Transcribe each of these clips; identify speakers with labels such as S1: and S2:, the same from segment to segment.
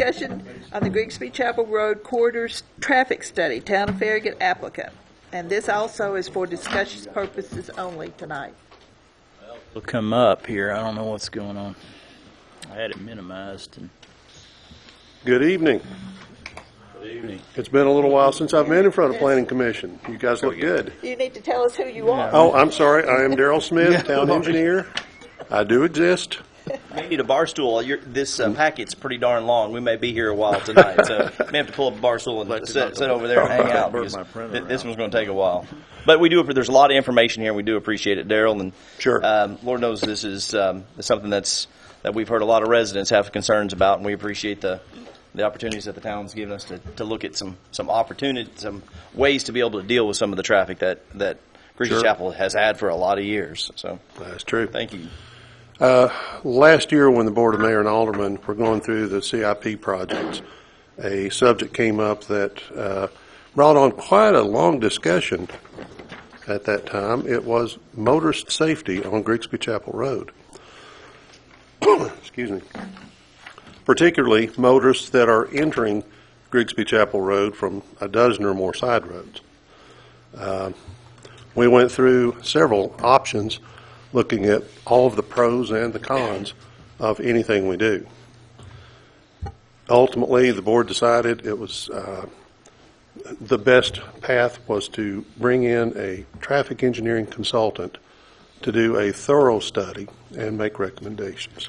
S1: discussion on the Grigsby Chapel Road corridors traffic study, Town of Farragut applicant. And this also is for discussion purposes only tonight.
S2: It'll come up here. I don't know what's going on. I had it minimized.
S3: Good evening.
S2: Good evening.
S3: It's been a little while since I've been in front of Planning Commission. You guys look good.
S1: You need to tell us who you are.
S3: Oh, I'm sorry. I am Daryl Smith, town engineer. I do exist.
S4: We need a bar stool. This packet's pretty darn long. We may be here a while tonight, so we may have to pull up a bar stool and sit over there and hang out because this one's going to take a while. But we do. There's a lot of information here, and we do appreciate it, Daryl. And
S3: sure,
S4: Lord knows this is something that we've heard a lot of residents have concerns about, and we appreciate the opportunities that the town's given us to look at some ways to be able to deal with some of the traffic that Grigsby Chapel has had for a lot of years. So
S3: that's true.
S4: Thank you.
S3: Last year when the Board of Mayor and Aldermen were going through the CIP projects, a subject came up that brought on quite a long discussion at that time. It was motorist safety on Grigsby Chapel Road. Excuse me. Particularly motorists that are entering Grigsby Chapel Road from a dozen or more side roads. We went through several options looking at all of the pros and the cons of anything we do. Ultimately, the board decided it was the best path was to bring in a traffic engineering consultant to do a thorough study and make recommendations.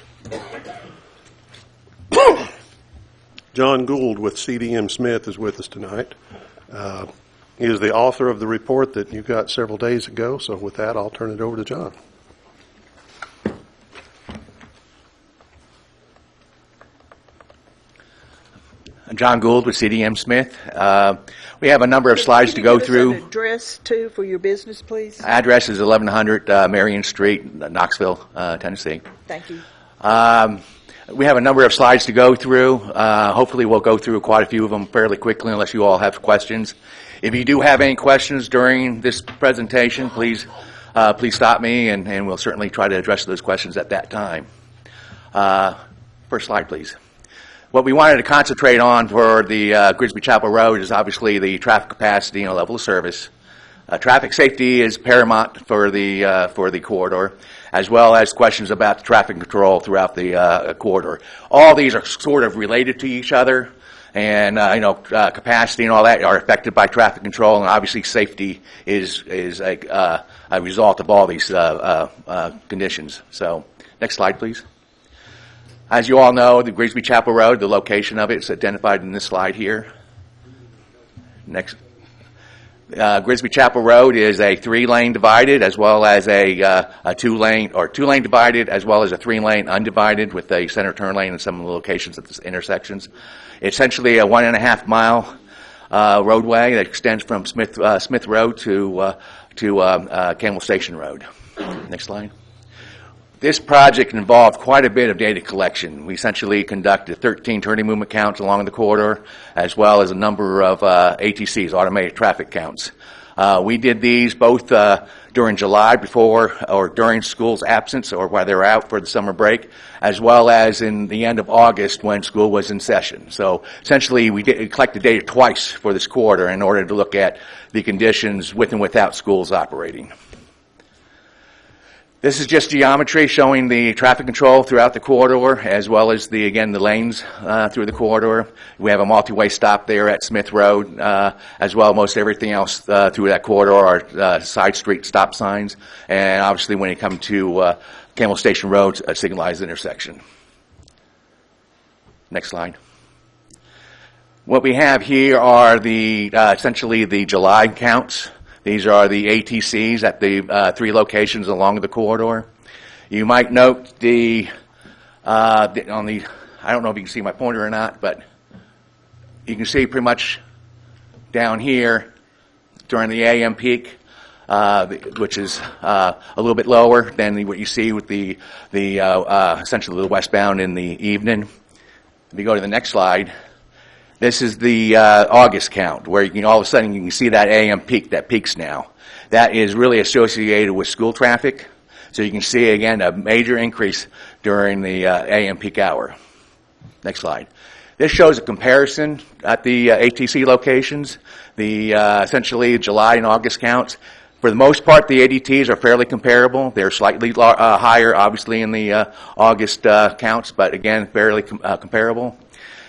S3: John Gould with CDM Smith is with us tonight. He is the author of the report that you got several days ago, so with that, I'll turn it over to John.
S5: John Gould with CDM Smith. We have a number of slides to go through.
S1: An address, too, for your business, please?
S5: Address is 1100 Marion Street, Knoxville, Tennessee.
S1: Thank you.
S5: We have a number of slides to go through. Hopefully we'll go through quite a few of them fairly quickly unless you all have questions. If you do have any questions during this presentation, please stop me and we'll certainly try to address those questions at that time. First slide, please. What we wanted to concentrate on for the Grigsby Chapel Road is obviously the traffic capacity and level of service. Traffic safety is paramount for the corridor, as well as questions about the traffic control throughout the corridor. All these are sort of related to each other, and capacity and all that are affected by traffic control, and obviously safety is a result of all these conditions. So, next slide, please. As you all know, the Grigsby Chapel Road, the location of it is identified in this slide here. Next. Grigsby Chapel Road is a 3-lane divided as well as a 2-lane or 2-lane divided as well as a 3-lane undivided with a center turn lane in some of the locations at the intersections. Essentially a 1.5 mile roadway that extends from Smith Road to Campbell Station Road. Next slide. This project involved quite a bit of data collection. We essentially conducted 13 turning movement counts along the corridor, as well as a number of ATCs, automated traffic counts. We did these both during July before or during school's absence or while they were out for the summer break, as well as in the end of August when school was in session. So essentially we collected data twice for this corridor in order to look at the conditions with and without schools operating. This is just geometry showing the traffic control throughout the corridor, as well as the lanes through the corridor. We have a multi-way stop there at Smith Road, as well as most everything else through that corridor are side street stop signs, and obviously when you come to Campbell Station Road, a signalized intersection. Next slide. What we have here are essentially the July counts. These are the ATCs at the 3 locations along the corridor. You might note I don't know if you can see my pointer or not, but you can see pretty much down here during the AM peak, which is a little bit lower than what you see with the essentially the westbound in the evening. If you go to the next slide. This is the August count, where you can all of a sudden you can see that AM peak that peaks now. That is really associated with school traffic. So you can see again a major increase during the AM peak hour. Next slide. This shows a comparison at the ATC locations, the essentially July and August counts. For the most part, the ADTs are fairly comparable. They're slightly higher, obviously, in the August counts, but again, fairly comparable.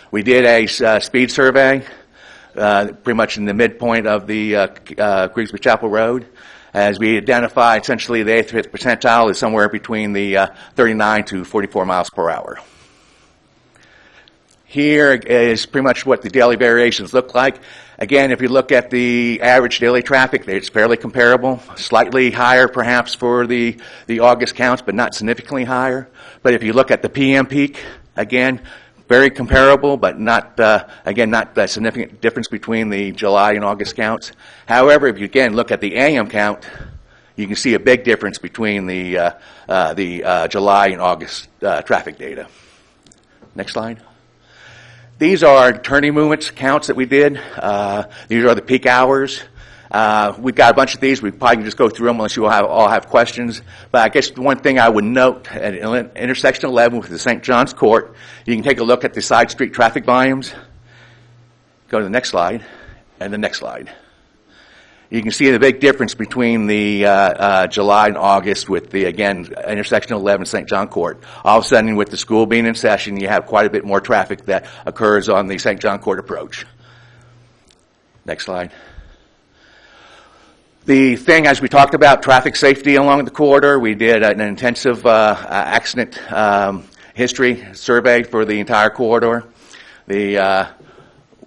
S5: We did a speed survey, pretty much in the midpoint of the Grigsby Chapel Road, as we identify essentially the 85th percentile is somewhere between the 39 to 44 miles per hour. Here is pretty much what the daily variations look like. Again, if you look at the average daily traffic, it's fairly comparable, slightly higher perhaps for the August counts, but not significantly higher. But if you look at the PM peak, again, very comparable, but not, again, not a significant difference between the July and August counts. However, if you again look at the AM count, you can see a big difference between the July and August traffic data. Next slide. These are turning movements counts that we did. These are the peak hours. We've got a bunch of these. We probably can just go through them unless you all have questions. But I guess the one thing I would note at intersection 11 with the St. John's Court, you can take a look at the side street traffic volumes. Go to the next slide and the next slide. You can see the big difference between the July and August with the, again, intersection 11 St. John Court. All of a sudden, with the school being in session, you have quite a bit more traffic that occurs on the St. John Court approach. Next slide. The thing, as we talked about, traffic safety along the corridor, we did an intensive accident history survey for the entire corridor.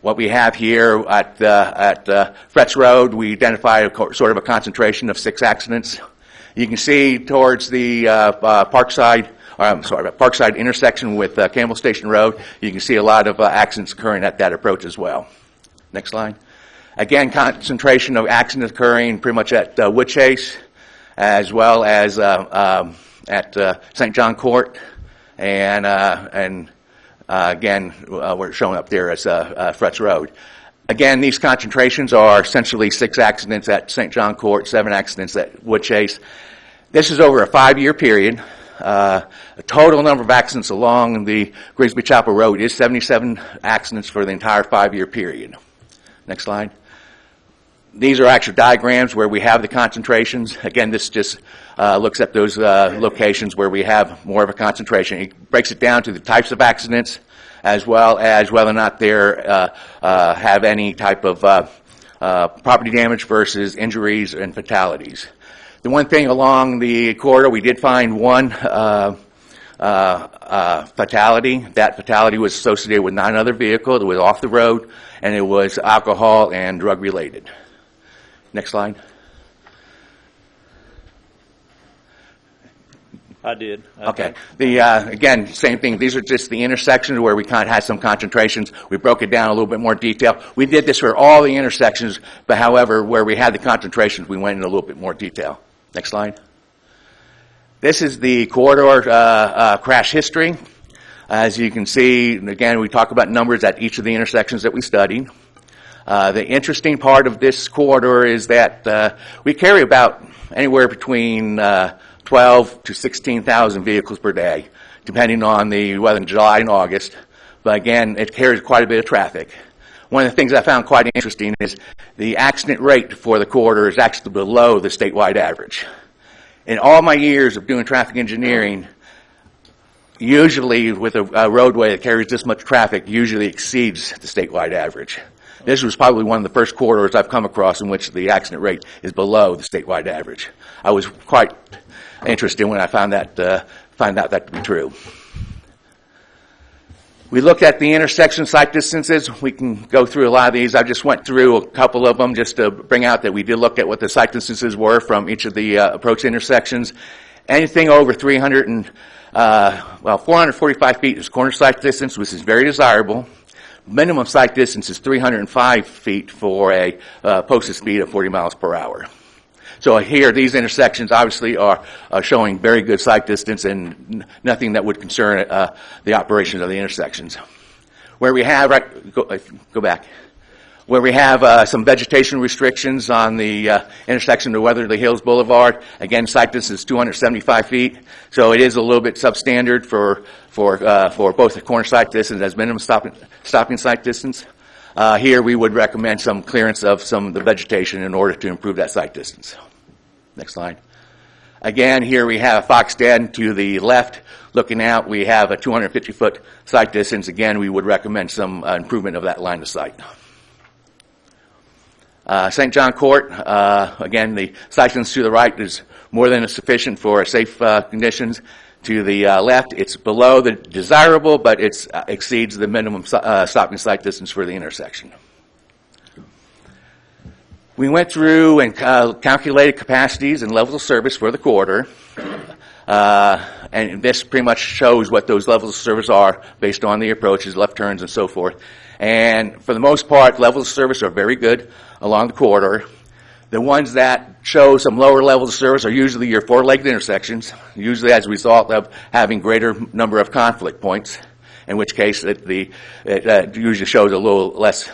S5: What we have here at Farragut Road, we identified sort of a concentration of 6 accidents. You can see towards the Parkside intersection with Campbell Station Road, you can see a lot of accidents occurring at that approach as well. Next slide. Again, concentration of accidents occurring pretty much at Woodchase, as well as at St. John Court, and again, we're showing up there as Farragut Road. Again, these concentrations are essentially 6 accidents at St. John Court, 7 accidents at Woodchase. This is over a 5-year period. The total number of accidents along the Grigsby Chapel Road is 77 accidents for the entire 5-year period. Next slide. These are actual diagrams where we have the concentrations. Again, this just looks at those locations where we have more of a concentration. It breaks it down to the types of accidents as well as whether or not they have any type of property damage versus injuries and fatalities. The one thing along the corridor, we did find one fatality. That fatality was associated with not another vehicle. It was off the road, and it was alcohol and drug related. Next slide.
S2: I did.
S5: Okay. Again, same thing. These are just the intersections where we kind of had some concentrations. We broke it down a little bit more detail. We did this for all the intersections, but however, where we had the concentrations, we went into a little bit more detail. Next slide. This is the corridor crash history. As you can see, again, we talk about numbers at each of the intersections that we studied. The interesting part of this corridor is that we carry about anywhere between 12 to 16,000 vehicles per day, depending on the weather in July and August. But again, it carries quite a bit of traffic. One of the things I found quite interesting is the accident rate for the corridor is actually below the statewide average. In all my years of doing traffic engineering, usually with a roadway that carries this much traffic, usually exceeds the statewide average. This was probably one of the first corridors I've come across in which the accident rate is below the statewide average. I was quite interested when I found out that to be true. We looked at the intersection sight distances. We can go through a lot of these. I just went through a couple of them just to bring out that we did look at what the sight distances were from each of the approach intersections. Anything over 445 feet is corner sight distance, which is very desirable. Minimum sight distance is 305 feet for a posted speed of 40 miles per hour. So here, these intersections obviously are showing very good sight distance and nothing that would concern the operations of the intersections. Where we have, go back. where we have some vegetation restrictions on the intersection of Weatherly Hills Boulevard. Again, site distance is 275 feet, so it is a little bit substandard for both the corner site distance as minimum stopping site distance. Here we would recommend some clearance of some of the vegetation in order to improve that site distance. Next slide. Again, here we have Fox Den to the left. Looking out, we have a 250-foot site distance. Again, we would recommend some improvement of that line of sight. St. John Court, again, the site distance to the right is more than sufficient for safe conditions. To the left, it's below the desirable, but it exceeds the minimum stopping site distance for the intersection. We went through and calculated capacities and levels of service for the corridor. And this pretty much shows what those levels of service are based on the approaches, left turns, and so forth. And for the most part, levels of service are very good along the corridor. The ones that show some lower levels of service are usually your four-legged intersections, usually as a result of having greater number of conflict points, in which case it usually shows a little less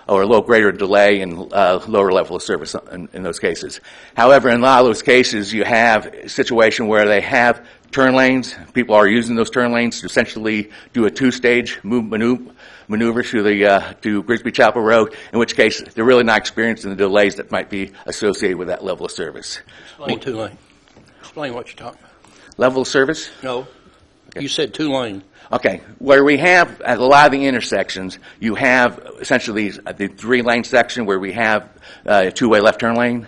S5: or a little greater delay and lower level of service in those cases. However, in a lot of those cases, you have a situation where they have turn lanes. People are using those turn lanes to essentially do a two-stage maneuver to Grigsby Chapel Road, in which case they're really not experiencing the delays that might be associated with that level of service.
S6: Explain two-lane. Explain what you're talking about.
S5: Level of service?
S6: No. You said two-lane.
S5: Okay. Where we have, at a lot of the intersections, you have essentially the three-lane section where we have a two-way left turn lane.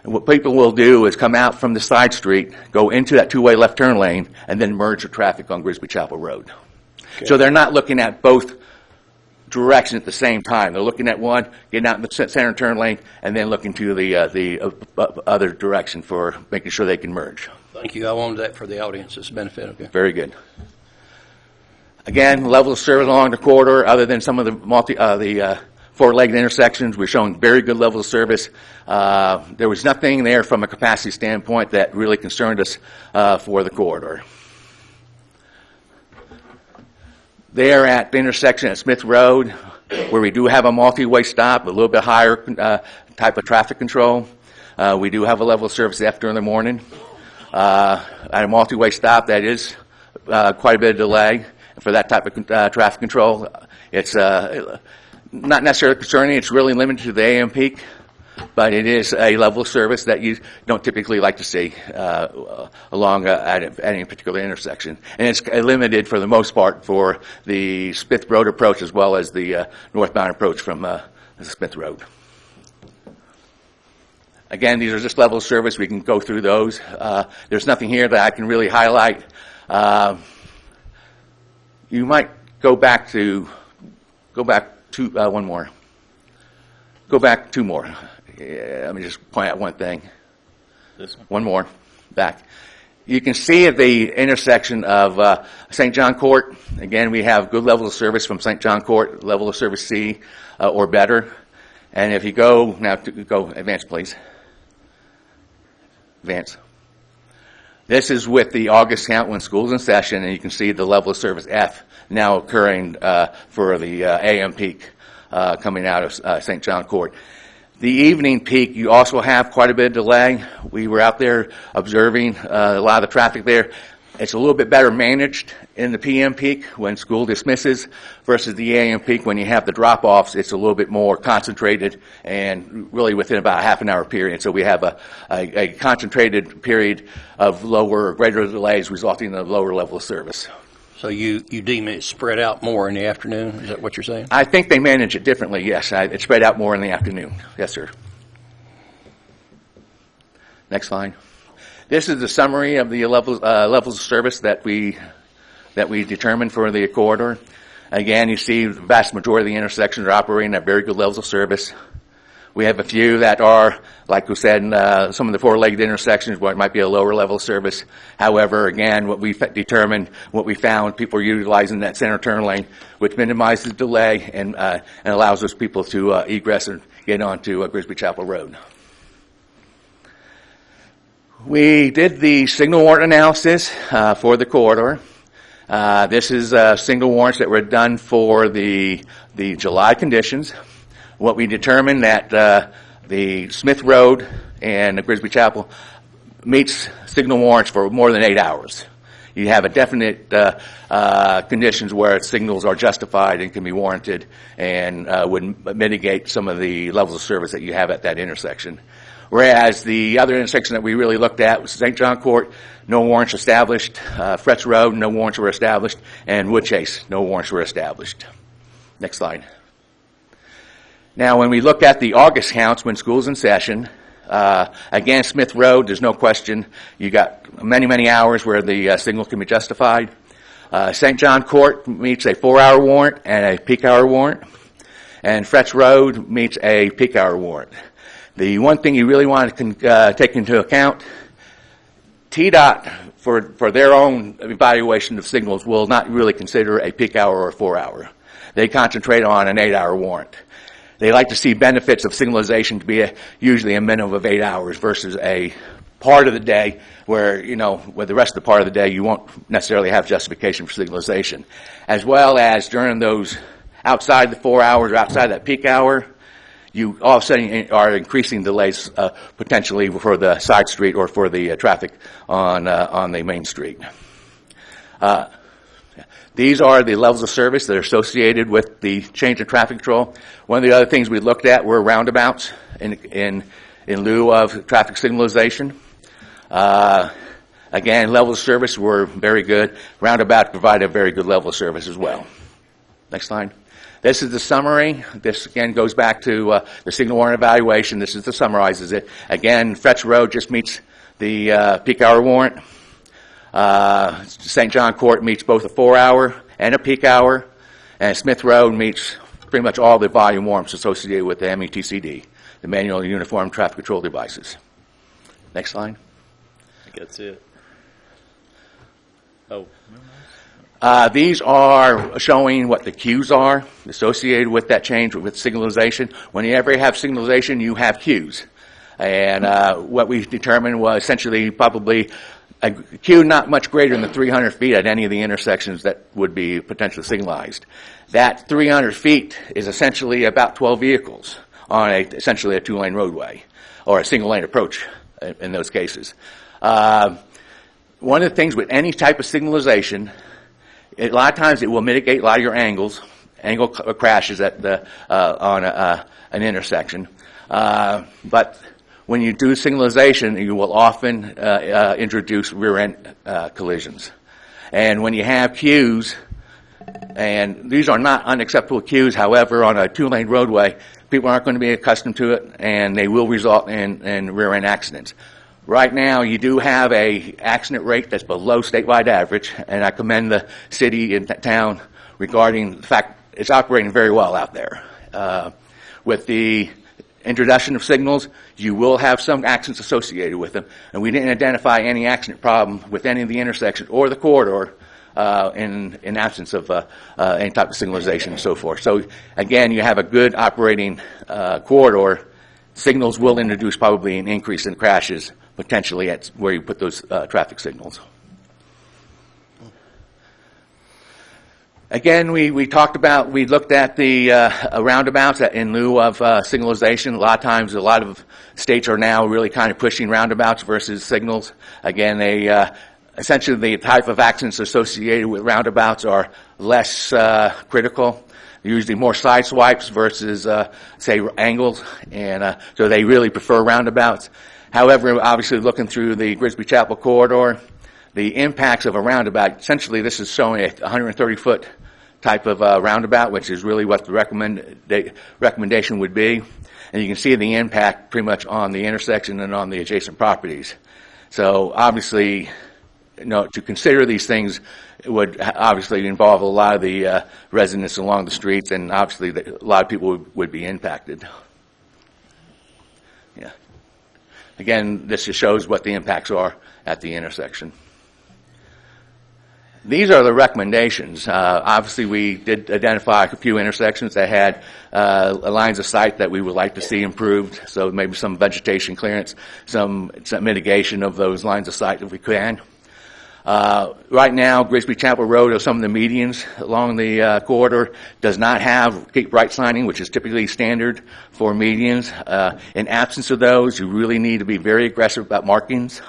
S5: And what people will do is come out from the side street, go into that two-way left turn lane, and then merge the traffic on Grigsby Chapel Road. Okay. So they're not looking at both directions at the same time. They're looking at one, getting out in the center turn lane, and then looking to the other direction for making sure they can merge.
S6: Thank you. I wanted that for the audience's benefit. Okay.
S5: Very good. Again, level of service along the corridor, other than some of the four-legged intersections, we're showing very good level of service. There was nothing there from a capacity standpoint that really concerned us for the corridor. There at the intersection at Smith Road, where we do have a multi-way stop, a little bit higher type of traffic control, we do have a level of service after in the morning. At a multi-way stop, that is quite a bit of delay. For that type of traffic control, it's not necessarily concerning. It's really limited to the AM peak, but it is a level of service that you don't typically like to see along at any particular intersection. And it's limited for the most part for the Smith Road approach as well as the northbound approach from Smith Road. Again, these are just level of service. We can go through those. There's nothing here that I can really highlight. You might go back to one more. Go back two more. Let me just point out one thing.
S2: This one.
S5: One more. Back. You can see at the intersection of St. John Court, again, we have good level of service from St. John Court, level of service C or better. And if you go, now go, advance please. Advance. This is with the August count when school's in session, and you can see the level of service F now occurring for the AM peak coming out of St. John Court. The evening peak, you also have quite a bit of delay. We were out there observing a lot of the traffic there. It's a little bit better managed in the PM peak when school dismisses versus the AM peak when you have the drop-offs. It's a little bit more concentrated and really within about a half an hour period. So we have a concentrated period of greater delays resulting in a lower level of service.
S6: So you deem it spread out more in the afternoon? Is that what you're saying?
S5: I think they manage it differently, yes. It's spread out more in the afternoon. Yes, sir. Next slide. This is the summary of the levels of service that we determined for the corridor. Again, you see the vast majority of the intersections are operating at very good levels of service. We have a few that are, like we said, some of the four-legged intersections where it might be a lower level of service. However, again, what we determined, what we found, people are utilizing that center turn lane, which minimizes delay and allows those people to egress and get onto Grigsby Chapel Road. We did the signal warrant analysis for the corridor. This is signal warrants that were done for the July conditions. what we determined that the Smith Road and the Grigsby Chapel meets signal warrants for more than 8 hours. You have a definite conditions where signals are justified and can be warranted and would mitigate some of the levels of service that you have at that intersection. Whereas the other intersection that we really looked at was St. John Court, no warrants established. Fretz Road, no warrants were established. And Woodchase, no warrants were established. Next slide. Now, when we looked at the August counts when school's in session, again, Smith Road, there's no question. You got many, many hours where the signal can be justified. St. John Court meets a 4-hour warrant and a peak hour warrant. And Fretz Road meets a peak hour warrant. The one thing you really want to take into account, TDOT, for their own evaluation of signals, will not really consider a peak hour or a 4-hour. They concentrate on an 8-hour warrant. They like to see benefits of signalization to be usually a minimum of 8 hours versus a part of the day where, with the rest of the part of the day, you won't necessarily have justification for signalization. As well as during those outside the 4 hours or outside that peak hour, you all of a sudden are increasing delays potentially for the side street or for the traffic on the main street. These are the levels of service that are associated with the change in traffic control. One of the other things we looked at were roundabouts in lieu of traffic signalization. Again, levels of service were very good. Roundabouts provide a very good level of service as well. Next slide. This is the summary. This, again, goes back to the signal warrant evaluation. This is the summarizes it. Again, Fretz Road just meets the peak hour warrant. St. John Court meets both a 4-hour and a peak hour. And Smith Road meets pretty much all the volume warrants associated with the METCD, the Manual Uniform Traffic Control Devices. Next slide.
S4: I think that's it. Oh.
S5: These are showing what the cues are associated with that change with signalization. Whenever you have signalization, you have cues. And what we determined was essentially probably a cue not much greater than 300 feet at any of the intersections that would be potentially signalized. That 300 feet is essentially about 12 vehicles on essentially a 2-lane roadway or a single-lane approach in those cases. One of the things with any type of signalization, a lot of times it will mitigate a lot of your angle crashes at on an intersection. But when you do signalization, you will often introduce rear-end collisions. And when you have cues, and these are not unacceptable cues, however, on a 2-lane roadway, people aren't going to be accustomed to it, and they will result in rear-end accidents. Right now, you do have a accident rate that's below statewide average, and I commend the city and town regarding the fact it's operating very well out there. With the introduction of signals, you will have some accidents associated with them, and we didn't identify any accident problem with any of the intersections or the corridor in absence of any type of signalization and so forth. So again, you have a good operating corridor. Signals will introduce probably an increase in crashes potentially at where you put those traffic signals. Again, we looked at the roundabouts in lieu of signalization. A lot of times, a lot of states are now really kind of pushing roundabouts versus signals. Again, essentially the type of accidents associated with roundabouts are less critical. Usually more side swipes versus, say, angles, and so they really prefer roundabouts. However, obviously looking through the Grigsby Chapel corridor, the impacts of a roundabout, essentially this is showing a 130-foot type of roundabout, which is really what the recommendation would be. And you can see the impact pretty much on the intersection and on the adjacent properties. So obviously, to consider these things would obviously involve a lot of the residents along the streets, and obviously a lot of people would be impacted. Yeah. Again, this just shows what the impacts are at the intersection. These are the recommendations. Obviously, we did identify a few intersections that had lines of sight that we would like to see improved, so maybe some vegetation clearance, some mitigation of those lines of sight if we can. Right now, Grigsby Chapel Road or some of the medians along the corridor does not have keep right signing, which is typically standard for medians. In absence of those, you really need to be very aggressive about markings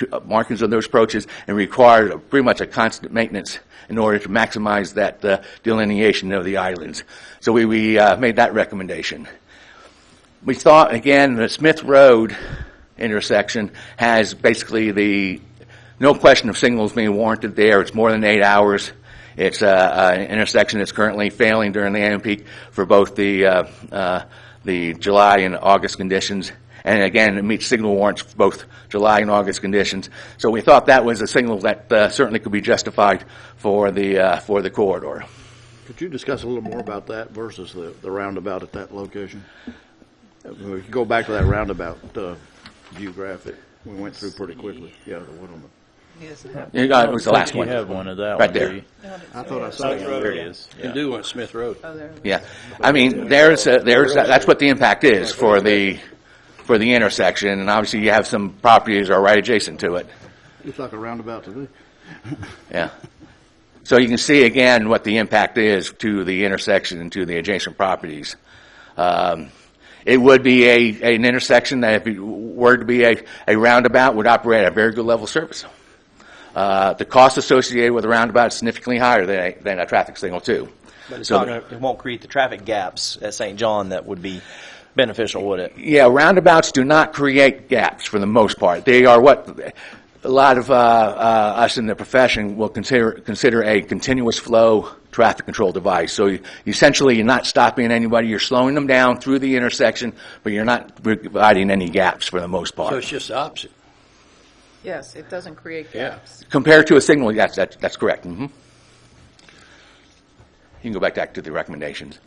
S5: of those approaches and require pretty much a constant maintenance in order to maximize that delineation of the islands. So we made that recommendation. We thought, again, the Smith Road intersection has basically no question of signals being warranted there. It's more than 8 hours. It's an intersection that's currently failing during the AM peak for both the July and August conditions. And again, it meets signal warrants for both July and August conditions. So we thought that was a signal that certainly could be justified for the corridor.
S7: Could you discuss a little more about that versus the roundabout at that location? We could go back to that roundabout view graphic. We went through pretty quickly. Yeah, the one on the.
S5: It was the last
S2: You
S5: one.
S2: have one of that
S5: Right
S2: one,
S5: there.
S2: do you?
S7: I thought I saw it.
S2: There it is.
S6: You do want Smith Road.
S5: Yeah, I mean, that's what the impact is for the intersection, and obviously you have some properties that are right adjacent to it.
S7: Looks like a roundabout to me.
S5: Yeah. So you can see again what the impact is to the intersection and to the adjacent properties. It would be an intersection that, if it were to be a roundabout, would operate at a very good level of service. The cost associated with a roundabout is significantly higher than a traffic signal too.
S4: But it won't create the traffic gaps at St. John that would be beneficial, would it?
S5: Yeah, roundabouts do not create gaps for the most part. They are what a lot of us in the profession will consider a continuous flow traffic control device. So essentially, you're not stopping anybody. You're slowing them down through the intersection, but you're not providing any gaps for the most part.
S6: So it's just the opposite.
S1: Yes, it doesn't create gaps.
S5: Compared to a signal, yes, that's correct. Mm-hmm. You can go back to the recommendations.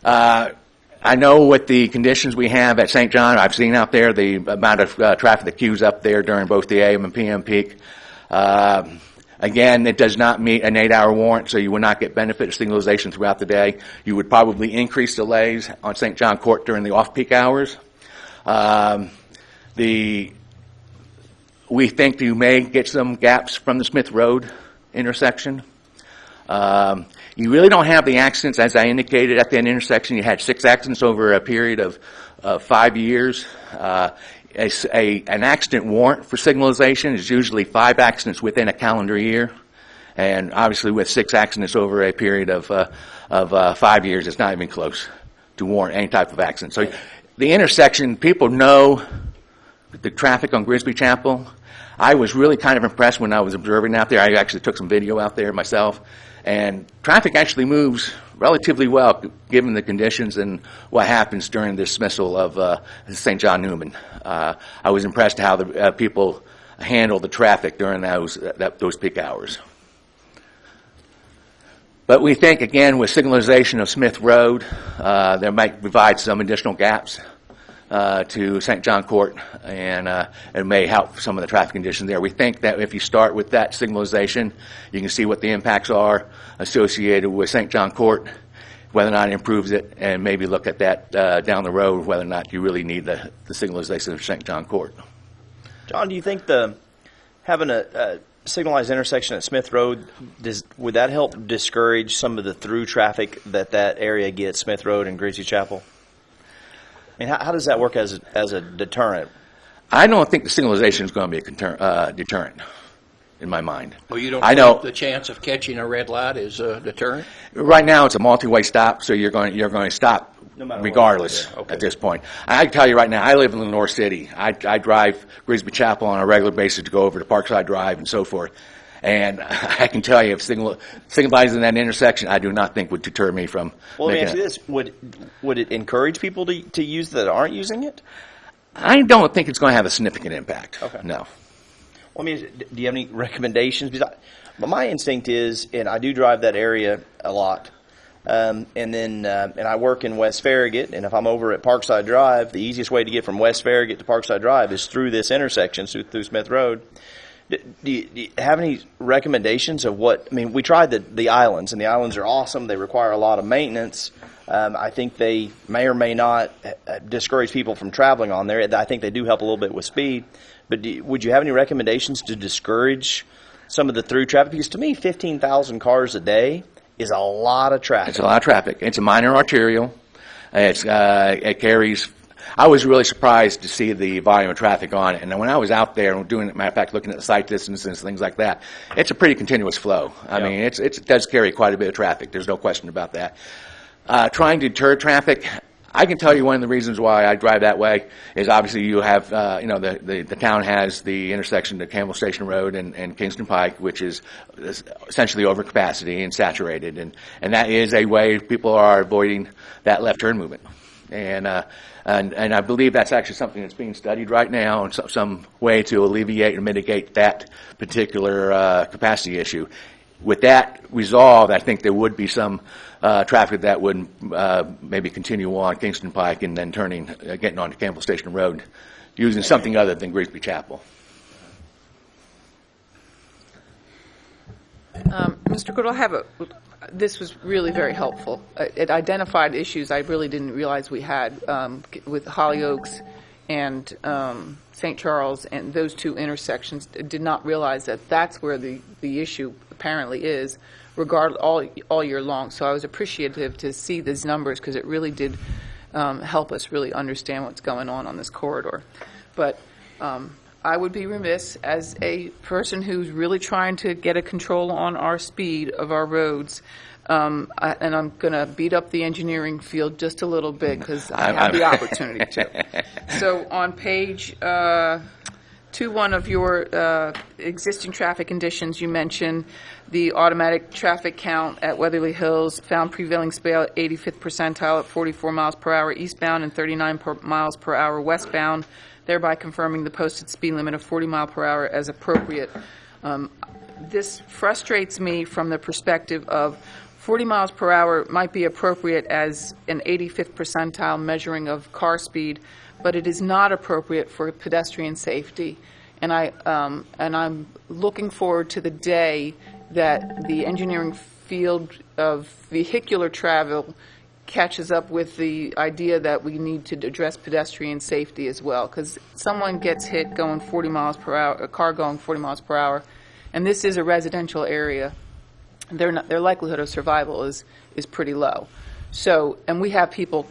S5: I know what the conditions we have at St. John. I've seen out there the amount of traffic that queues up there during both the AM and PM peak. Again, it does not meet an 8-hour warrant, so you will not get benefit of signalization throughout the day. You would probably increase delays on St. John Court during the off-peak hours. We think you may get some gaps from the Smith Road intersection. You really don't have the accidents, as I indicated, at that intersection. You had 6 accidents over a period of 5 years. An accident warrant for signalization is usually 5 accidents within a calendar year. And obviously with 6 accidents over a period of 5 years, it's not even close to warrant any type of accident. So the intersection, people know the traffic on Grigsby Chapel. I was really kind of impressed when I was observing out there. I actually took some video out there myself. And traffic actually moves relatively well given the conditions and what happens during the dismissal of St. John Newman. I was impressed how the people handle the traffic during those peak hours. But we think, again, with signalization of Smith Road, there might provide some additional gaps to St. John Court, and it may help some of the traffic conditions there. We think that if you start with that signalization, you can see what the impacts are associated with St. John Court, whether or not it improves it, and maybe look at that down the road, whether or not you really need the signalization of St. John Court.
S4: John, do you think having a signalized intersection at Smith Road, would that help discourage some of the through traffic that area gets, Smith Road and Grigsby Chapel? I mean, how does that work as a deterrent?
S5: I don't think the signalization is going to be a deterrent, in my mind.
S6: Well, you don't think the chance of catching a red light is a deterrent?
S5: Right now, it's a multi-way stop, so you're going to stop
S4: no
S5: regardless at this point. I can tell you right now, I live in Lenore City. I drive Grigsby Chapel on a regular basis to go over to Parkside Drive and so forth. And I can tell you, if signalizing that intersection, I do not think would deter me from.
S4: Well, let me ask you this: would it encourage people to use that aren't using it?
S5: I don't think it's going to have a significant impact.
S4: Okay.
S5: No.
S4: Well, I mean, do you have any recommendations? Because my instinct is, and I do drive that area a lot, and I work in West Farragut, and if I'm over at Parkside Drive, the easiest way to get from West Farragut to Parkside Drive is through this intersection, through Smith Road. Do you have any recommendations of what? I mean, we tried the islands, and the islands are awesome. They require a lot of maintenance. I think they may or may not discourage people from traveling on there. I think they do help a little bit with speed. But would you have any recommendations to discourage some of the through traffic, because to me, 15,000 cars a day is a lot of traffic.
S5: It's a lot of traffic. It's a minor arterial. It carries. I was really surprised to see the volume of traffic on it. And when I was out there and doing, matter of fact, looking at the sight distances, things like that, it's a pretty continuous flow. I mean, it does carry quite a bit of traffic. There's no question about that. Trying to deter traffic, I can tell you one of the reasons why I drive that way is obviously you have, the town has the intersection to Campbell Station Road and Kingston Pike, which is essentially over capacity and saturated. And that is a way people are avoiding that left turn movement. And I believe that's actually something that's being studied right now, and some way to alleviate or mitigate that particular capacity issue. With that resolved, I think there would be some traffic that would maybe continue on Kingston Pike and then getting onto Campbell Station Road, using something other than Grigsby Chapel.
S8: Mr. Goodall, this was really very helpful. It identified issues I really didn't realize we had with Hollyoaks and St. Charles and those two intersections. Did not realize that that's where the issue apparently is, all year long. So I was appreciative to see these numbers because it really did help us really understand what's going on this corridor. But I would be remiss as a person who's really trying to get a control on our speed of our roads, and I'm going to beat up the engineering field just a little bit because I have the opportunity to. So on page 2.1 of your existing traffic conditions, you mentioned the automatic traffic count at Weatherly Hills found prevailing speed at 85th percentile at 44 miles per hour eastbound and 39 miles per hour westbound, thereby confirming the posted speed limit of 40 miles per hour as appropriate. This frustrates me from the perspective of 40 miles per hour might be appropriate as an 85th percentile measuring of car speed, but it is not appropriate for pedestrian safety. And I'm looking forward to the day that the engineering field of vehicular travel catches up with the idea that we need to address pedestrian safety as well, because someone gets hit going 40 miles per hour, a car going 40 miles per hour, and this is a residential area. Their likelihood of survival is pretty low. So, and we have people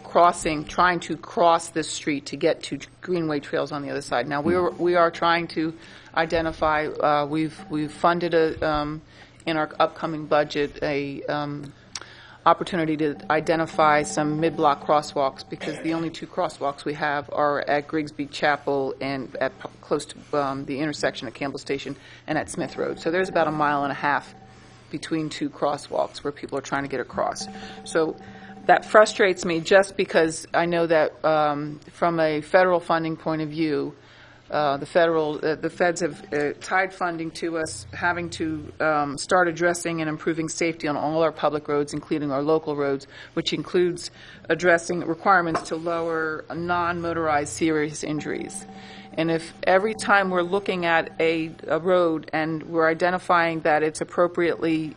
S8: trying to cross this street to get to greenway trails on the other side. Now we are trying to identify. We've funded in our upcoming budget a opportunity to identify some mid-block crosswalks, because the only two crosswalks we have are at Grigsby Chapel and at close to the intersection at Campbell Station and at Smith Road. So there's about 1.5 miles between two crosswalks where people are trying to get across. So that frustrates me just because I know that from a federal funding point of view, the feds have tied funding to us having to start addressing and improving safety on all our public roads, including our local roads, which includes addressing requirements to lower non-motorized serious injuries. And if every time we're looking at a road and we're identifying that it's appropriately,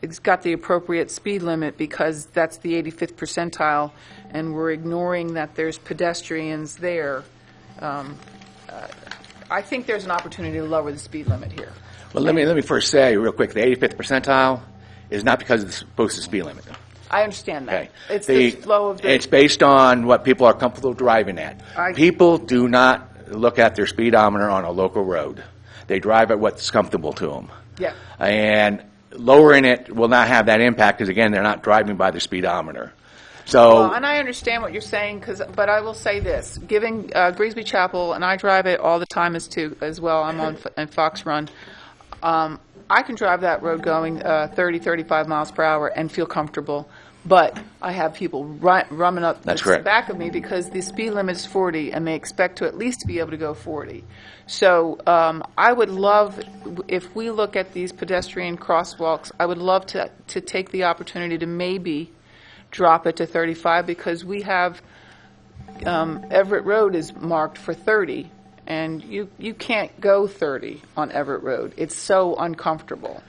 S8: it's got the appropriate speed limit because that's the 85th percentile, and we're ignoring that there's pedestrians there, I think there's an opportunity to lower the speed limit here.
S5: Well, let me first say real quick, the 85th percentile is not because of the posted speed limit.
S8: I understand that.
S5: Okay.
S8: It's the flow of the...
S5: It's based on what people are comfortable driving at. People do not look at their speedometer on a local road. They drive at what's comfortable to them.
S8: Yeah.
S5: And lowering it will not have that impact because, again, they're not driving by the speedometer. So,
S8: well, and I understand what you're saying, but I will say this. Giving Grigsby Chapel, and I drive it all the time as well, I'm on Fox Run, I can drive that road going 30, 35 miles per hour and feel comfortable, but I have people running up the back of me because the speed limit is 40 and they expect to at least be able to go 40. So I would love, if we look at these pedestrian crosswalks, I would love to take the opportunity to maybe drop it to 35, because we have Everett Road is marked for 30. And you can't go 30 on Everett Road. It's so uncomfortable.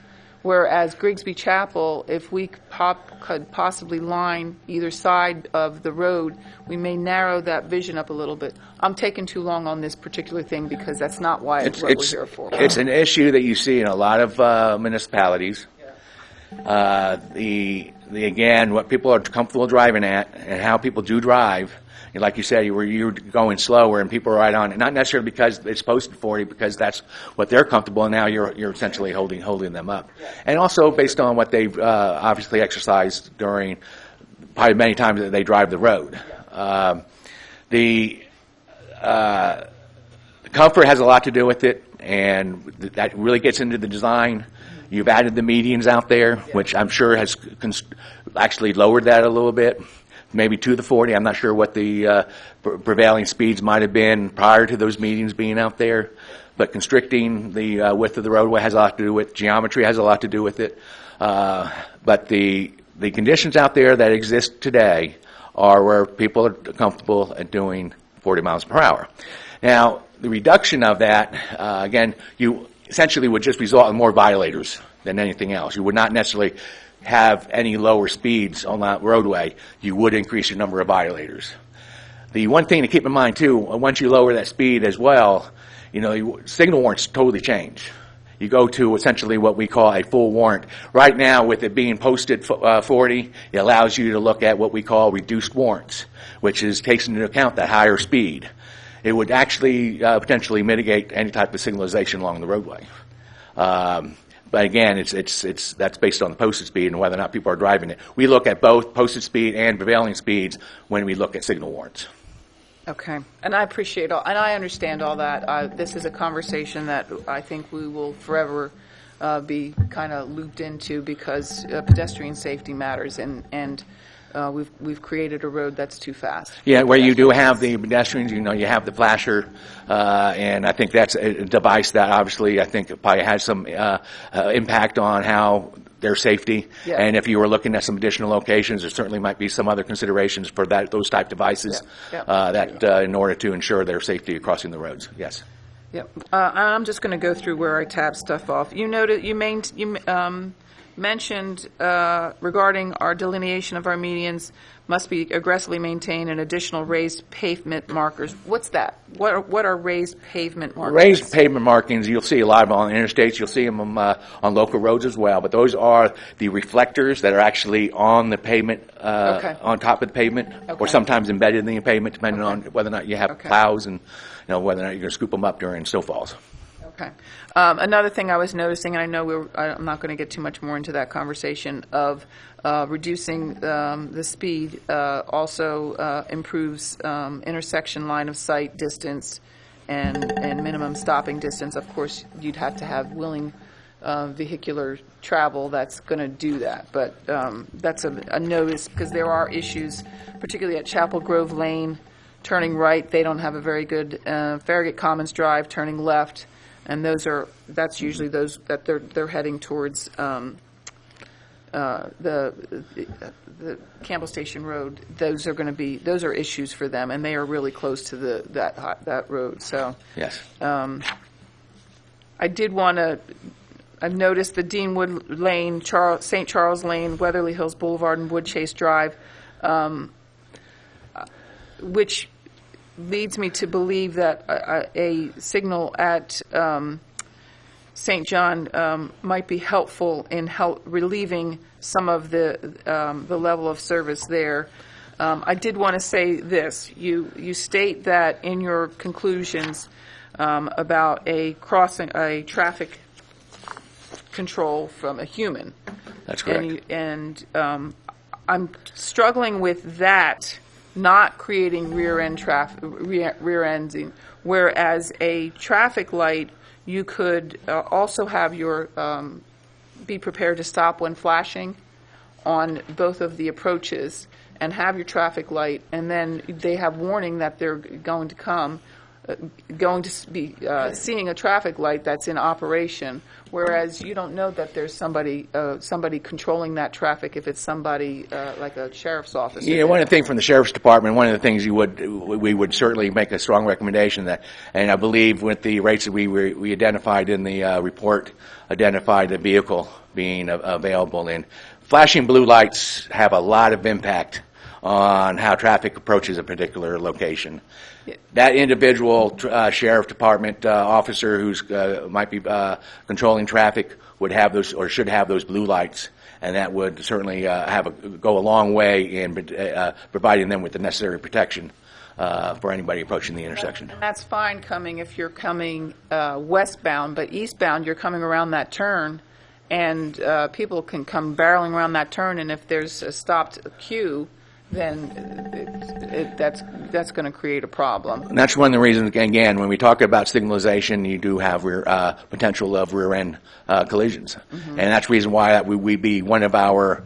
S8: Whereas Grigsby Chapel, if we could possibly line either side of the road, we may narrow that vision up a little bit. I'm taking too long on this particular thing because that's not why what we're here for.
S5: It's an issue that you see in a lot of municipalities. Again, what people are comfortable driving at and how people do drive. Like you said, you're going slower and people are right on it. Not necessarily because it's posted 40, because that's what they're comfortable, and now you're essentially holding them up. And also based on what they've obviously exercised during probably many times that they drive the road. The comfort has a lot to do with it, and that really gets into the design. You've added the medians out there, which I'm sure has actually lowered that a little bit. Maybe to the 40. I'm not sure what the prevailing speeds might have been prior to those medians being out there. But constricting the width of the roadway has a lot to do with it. Geometry has a lot to do with it. But the conditions out there that exist today are where people are comfortable at doing 40 miles per hour. Now, the reduction of that, again, you essentially would just result in more violators than anything else. You would not necessarily have any lower speeds on that roadway. You would increase your number of violators. The one thing to keep in mind too, once you lower that speed as well, signal warrants totally change. You go to essentially what we call a full warrant. Right now, with it being posted 40, it allows you to look at what we call reduced warrants, which takes into account that higher speed. It would actually potentially mitigate any type of signalization along the roadway. But again, that's based on the posted speed and whether or not people are driving it. We look at both posted speed and prevailing speeds when we look at signal warrants.
S8: Okay, and I appreciate all, and I understand all that. This is a conversation that I think we will forever be kind of looped into because pedestrian safety matters, and we've created a road that's too fast.
S5: Yeah, where you do have the pedestrians, you have the flasher, and I think that's a device that obviously I think probably has some impact on how their safety.
S8: Yeah.
S5: And if you were looking at some additional locations, there certainly might be some other considerations for those type devices in order to ensure their safety crossing the roads. Yes.
S8: Yep. I'm just going to go through where I tab stuff off. You noted you mentioned regarding our delineation of our medians must be aggressively maintained and additional raised pavement markers. What's that? What are raised pavement markers?
S5: Raised pavement markings, you'll see a lot of them on interstates. You'll see them on local roads as well. But those are the reflectors that are actually on the pavement, on top of the pavement, or sometimes embedded in the pavement, depending on whether or not you have plows and whether or not you're going to scoop them up during snowfalls.
S8: Okay. Another thing I was noticing, and I know I'm not going to get too much more into that conversation, of reducing the speed also improves intersection line of sight distance and minimum stopping distance. Of course, you'd have to have willing vehicular travel that's going to do that. But that's a notice because there are issues, particularly at Chapel Grove Lane, turning right. They don't have a very good Farragut Commons Drive, turning left. And that's usually those that they're heading towards the Campbell Station Road. Those are issues for them, and they are really close to that road. So
S5: yes,
S8: I did want to. I've noticed the Deanwood Lane, St. Charles Lane, Weatherly Hills Boulevard, and Woodchase Drive, which leads me to believe that a signal at St. John might be helpful in relieving some of the level of service there. I did want to say this. You state that in your conclusions about a traffic control from a human.
S5: That's correct.
S8: And I'm struggling with that. Not creating rear-ending, whereas a traffic light, you could also have your be prepared to stop when flashing on both of the approaches and have your traffic light, and then they have warning that they're going to come. going to be seeing a traffic light that's in operation, whereas you don't know that there's somebody controlling that traffic if it's somebody like a sheriff's officer.
S5: Yeah, one of the things from the sheriff's department, one of the things we would certainly make a strong recommendation that, and I believe with the rates that we identified in the report, identified the vehicle being available, and flashing blue lights have a lot of impact on how traffic approaches a particular location. That individual sheriff department officer who's might be controlling traffic would have those, or should have those blue lights, and that would certainly go a long way in providing them with the necessary protection for anybody approaching the intersection.
S8: And that's fine if you're coming westbound, but eastbound you're coming around that turn, and people can come barreling around that turn, and if there's a stopped queue, then that's going to create a problem.
S5: And that's one of the reasons, again, when we talk about signalization, you do have potential of rear-end collisions. Mm-hmm. And that's the reason why that would be one of our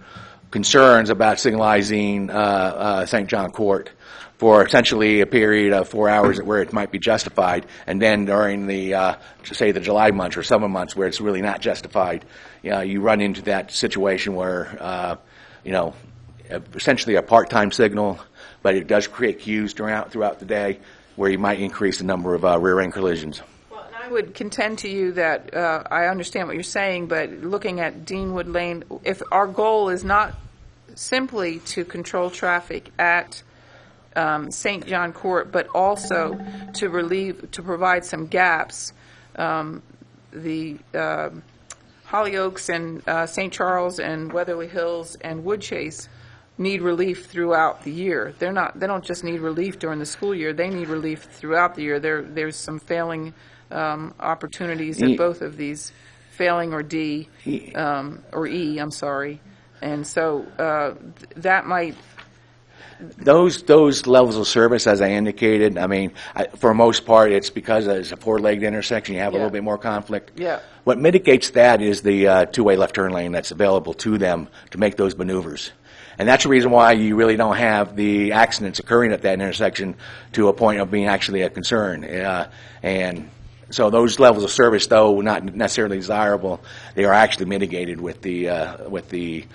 S5: concerns about signalizing St. John Court for essentially a period of 4 hours where it might be justified, and then during the, say, the July months or summer months where it's really not justified, you run into that situation where, essentially a part-time signal, but it does create queues throughout the day where you might increase the number of rear-end collisions.
S8: Well, and I would contend to you that I understand what you're saying, but looking at Deanwood Lane, if our goal is not simply to control traffic at St. John Court, but also to provide some gaps, the Hollyoaks and St. Charles and Weatherly Hills and Woodchase need relief throughout the year. They don't just need relief during the school year. They need relief throughout the year. There's some failing opportunities at both of these, failing or D or E. I'm sorry, and so that might.
S5: Those levels of service, as I indicated, I mean, for the most part, it's because it's a four-legged intersection. You have a little bit more conflict.
S8: Yeah.
S5: What mitigates that is the two-way left turn lane that's available to them to make those maneuvers. And that's the reason why you really don't have the accidents occurring at that intersection to a point of being actually a concern. And so those levels of service, though not necessarily desirable, they are actually mitigated with the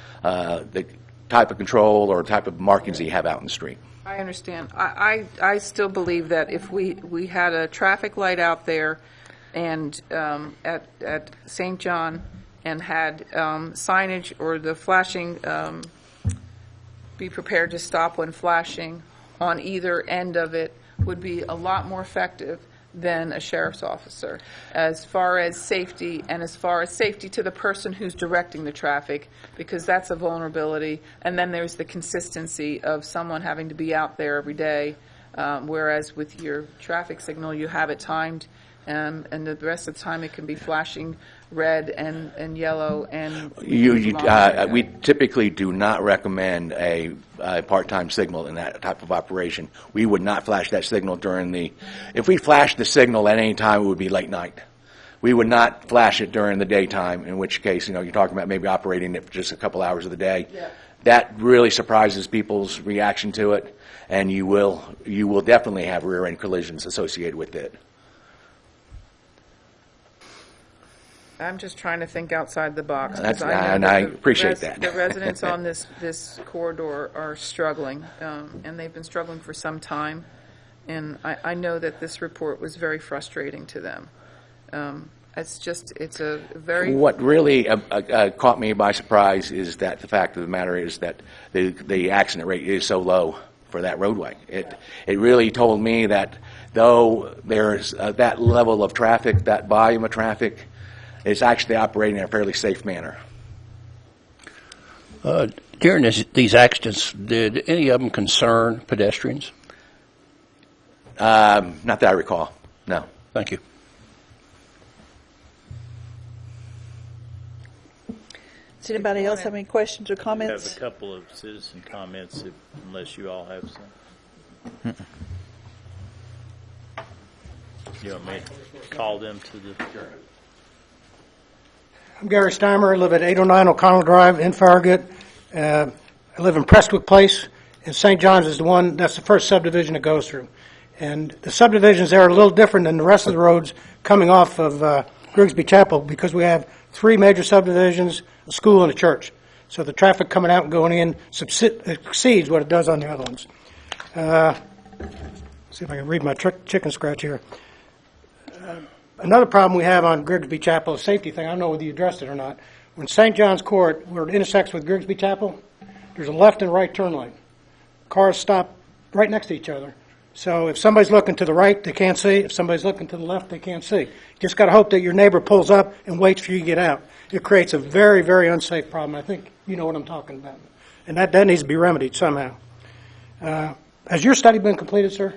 S5: type of control or type of markings that you have out in the street.
S8: I understand. I still believe that if we had a traffic light out there and at St. John and had signage or the flashing, be prepared to stop when flashing on either end of it, would be a lot more effective than a sheriff's officer as far as safety, and as far as safety to the person who's directing the traffic, because that's a vulnerability. And then there's the consistency of someone having to be out there every day, whereas with your traffic signal you have it timed, and the rest of the time it can be flashing red and yellow. And
S5: we typically do not recommend a part-time signal in that type of operation. We would not flash that signal if we flashed the signal at any time, it would be late night. We would not flash it during the daytime, in which case, you're talking about maybe operating it for just a couple hours of the day.
S8: Yeah.
S5: That really surprises people's reaction to it, and you will definitely have rear-end collisions associated with it.
S8: I'm just trying to think outside the box.
S5: And I appreciate that.
S8: The residents on this corridor are struggling, and they've been struggling for some time. And I know that this report was very frustrating to them. It's a very...
S5: What really caught me by surprise is that the fact of the matter is that the accident rate is so low for that roadway. It really told me that though there's that level of traffic, that volume of traffic, it's actually operating in a fairly safe manner.
S6: During these accidents, did any of them concern pedestrians?
S5: Not that I recall, no.
S6: Thank you.
S1: Does anybody else have any questions or
S2: I have
S1: comments?
S2: a couple of citizen comments, unless you all have some. You want me to call them to the...
S9: I'm Gary Steimer. I live at 809 O'Connell Drive in Farragut. I live in Prestwick Place, and St. John's is that's the first subdivision it goes through. And the subdivisions there are a little different than the rest of the roads coming off of Grigsby Chapel because we have 3 major subdivisions, a school, and a church. So the traffic coming out and going in exceeds what it does on the other ones. See if I can read my chicken scratch here. Another problem we have on Grigsby Chapel is a safety thing. I don't know whether you addressed it or not. When St. John's Court, where it intersects with Grigsby Chapel, there's a left and right turn lane. Cars stop right next to each other. So if somebody's looking to the right, they can't see. If somebody's looking to the left, they can't see. You just got to hope that your neighbor pulls up and waits for you to get out. It creates a very, very unsafe problem. I think you know what I'm talking about. And that needs to be remedied somehow. Has your study been completed, sir?